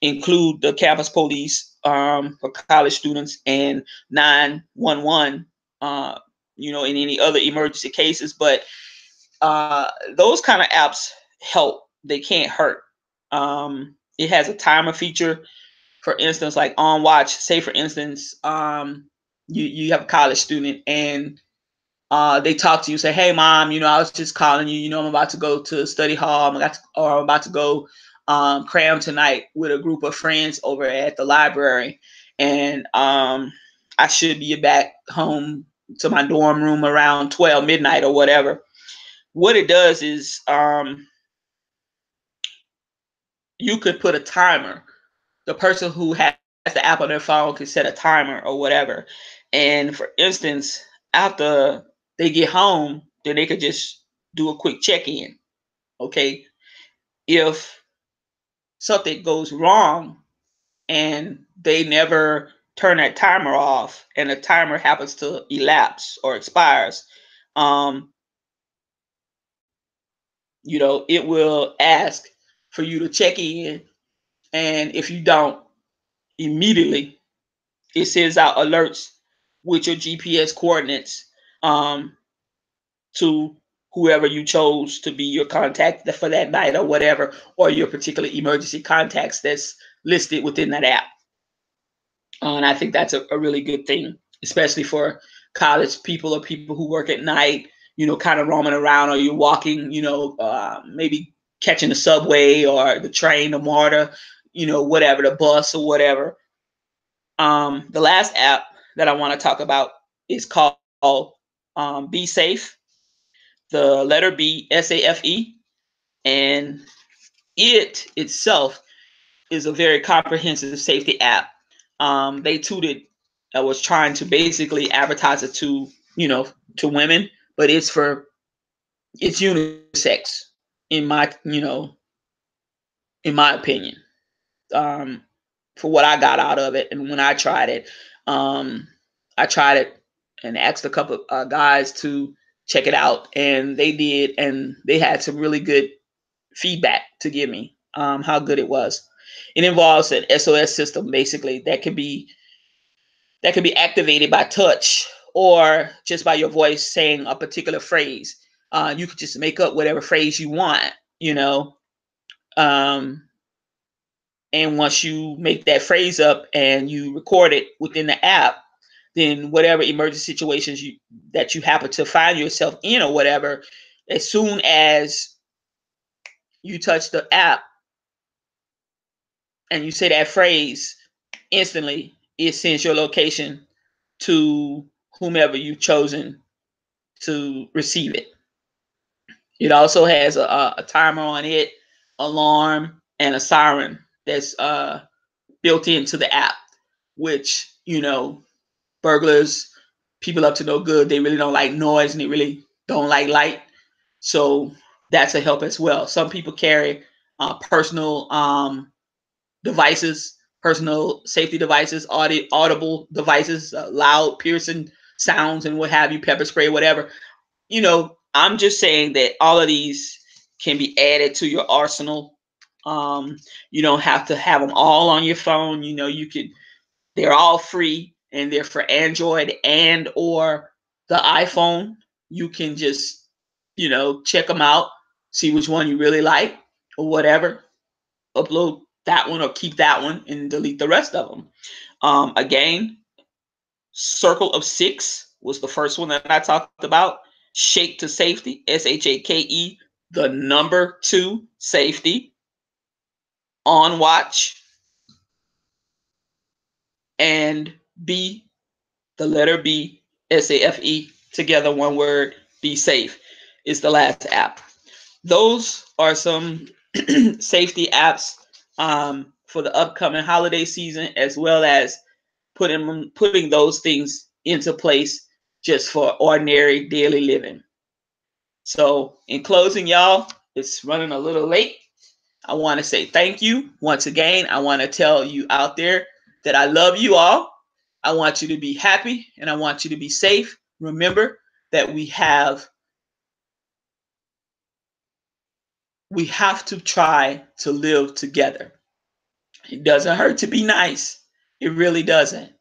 include the campus police for college students, and 911 in any other emergency cases. But those kind of apps help. They can't hurt. It has a timer feature. For instance, like on watch, say for instance, you have a college student and they talk to you, say, "Hey, mom, I was just calling you. I'm about to go to study hall. I'm about to go cram tonight with a group of friends over at the library, and I should be back home to my dorm room around 12 midnight or whatever." What it does is you could put a timer. The person who has the app on their phone can set a timer or whatever. And for instance, after they get home, then they could just do a quick check-in. Okay. If something goes wrong and they never turn that timer off and the timer happens to elapse or expires, um, it will ask for you to check in. And if you don't, immediately it sends out alerts with your GPS coordinates um, to whoever you chose to be your contact for that night or whatever, or your particular emergency contacts that's listed within that app. And I think that's a really good thing, especially for college people or people who work at night, kind of roaming around, or you're walking, maybe catching the subway or the train, the MARTA, whatever, the bus or whatever. The last app that I want to talk about is called Be Safe, the letter B, SAFE, and it itself is a very comprehensive safety app. They tooted was trying to basically advertise it to to women, but it's unisex in my opinion. Um, for what I got out of it, and when um, I tried it and asked a couple of guys to check it out, and they did, and they had some really good feedback to give me how good it was. It involves an SOS system basically that can be activated by touch or just by your voice saying a particular phrase. You could just make up whatever phrase you want, you know. Um, And once you make that phrase up and you record it within the app, then whatever emergency situations that you happen to find yourself in or whatever, as soon as you touch the app and you say that phrase, instantly it sends your location to whomever you've chosen to receive it. It also has a timer on it, alarm, and a siren that's built into the app, which, burglars, people up to no good, they really don't like noise and they really don't like light. So that's a help as well. Some people carry personal devices, personal safety devices, audible devices, loud, piercing sounds, and what have you, pepper spray, whatever. I'm just saying that all of these can be added to your arsenal. You don't have to have them all on your phone. You could. They're all free, and they're for Android and or the iPhone. You can just, check them out, see which one you really like or whatever. Upload that one or keep that one and delete the rest of them. Again, Circle of Six was the first one that I talked about. Shake to Safety, SHAKE, the number 2 safety. On Watch, and B, the letter B, SAFE, together one word, Be Safe is the last app. Those are some safety apps for the upcoming holiday season, as well as putting those things into place just for ordinary daily living. So in closing, y'all, it's running a little late. I want to say thank you once again. I want to tell you out there that I love you all. I want you to be happy and I want you to be safe. Remember that we have to try to live together. It doesn't hurt to be nice. It really doesn't.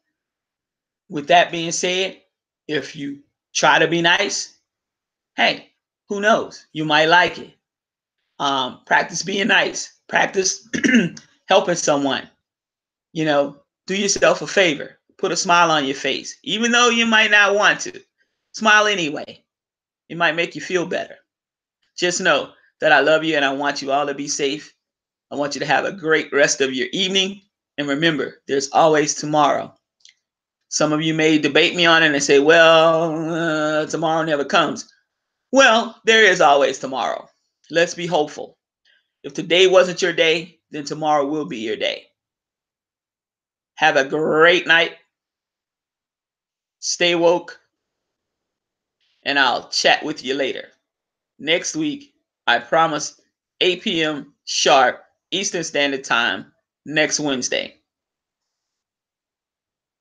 With that being said, if you try to be nice, hey, who knows? You might like it. Practice being nice. Practice helping someone. Do yourself a favor. Put a smile on your face. Even though you might not want to, smile anyway. It might make you feel better. Just know that I love you and I want you all to be safe. I want you to have a great rest of your evening. And remember, there's always tomorrow. Some of you may debate me on it and say, well, tomorrow never comes. Well, there is always tomorrow. Let's be hopeful. If today wasn't your day, then tomorrow will be your day. Have a great night. Stay woke. And I'll chat with you later. Next week, I promise, 8 p.m. sharp Eastern Standard Time next Wednesday.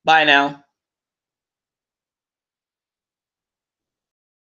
Bye now.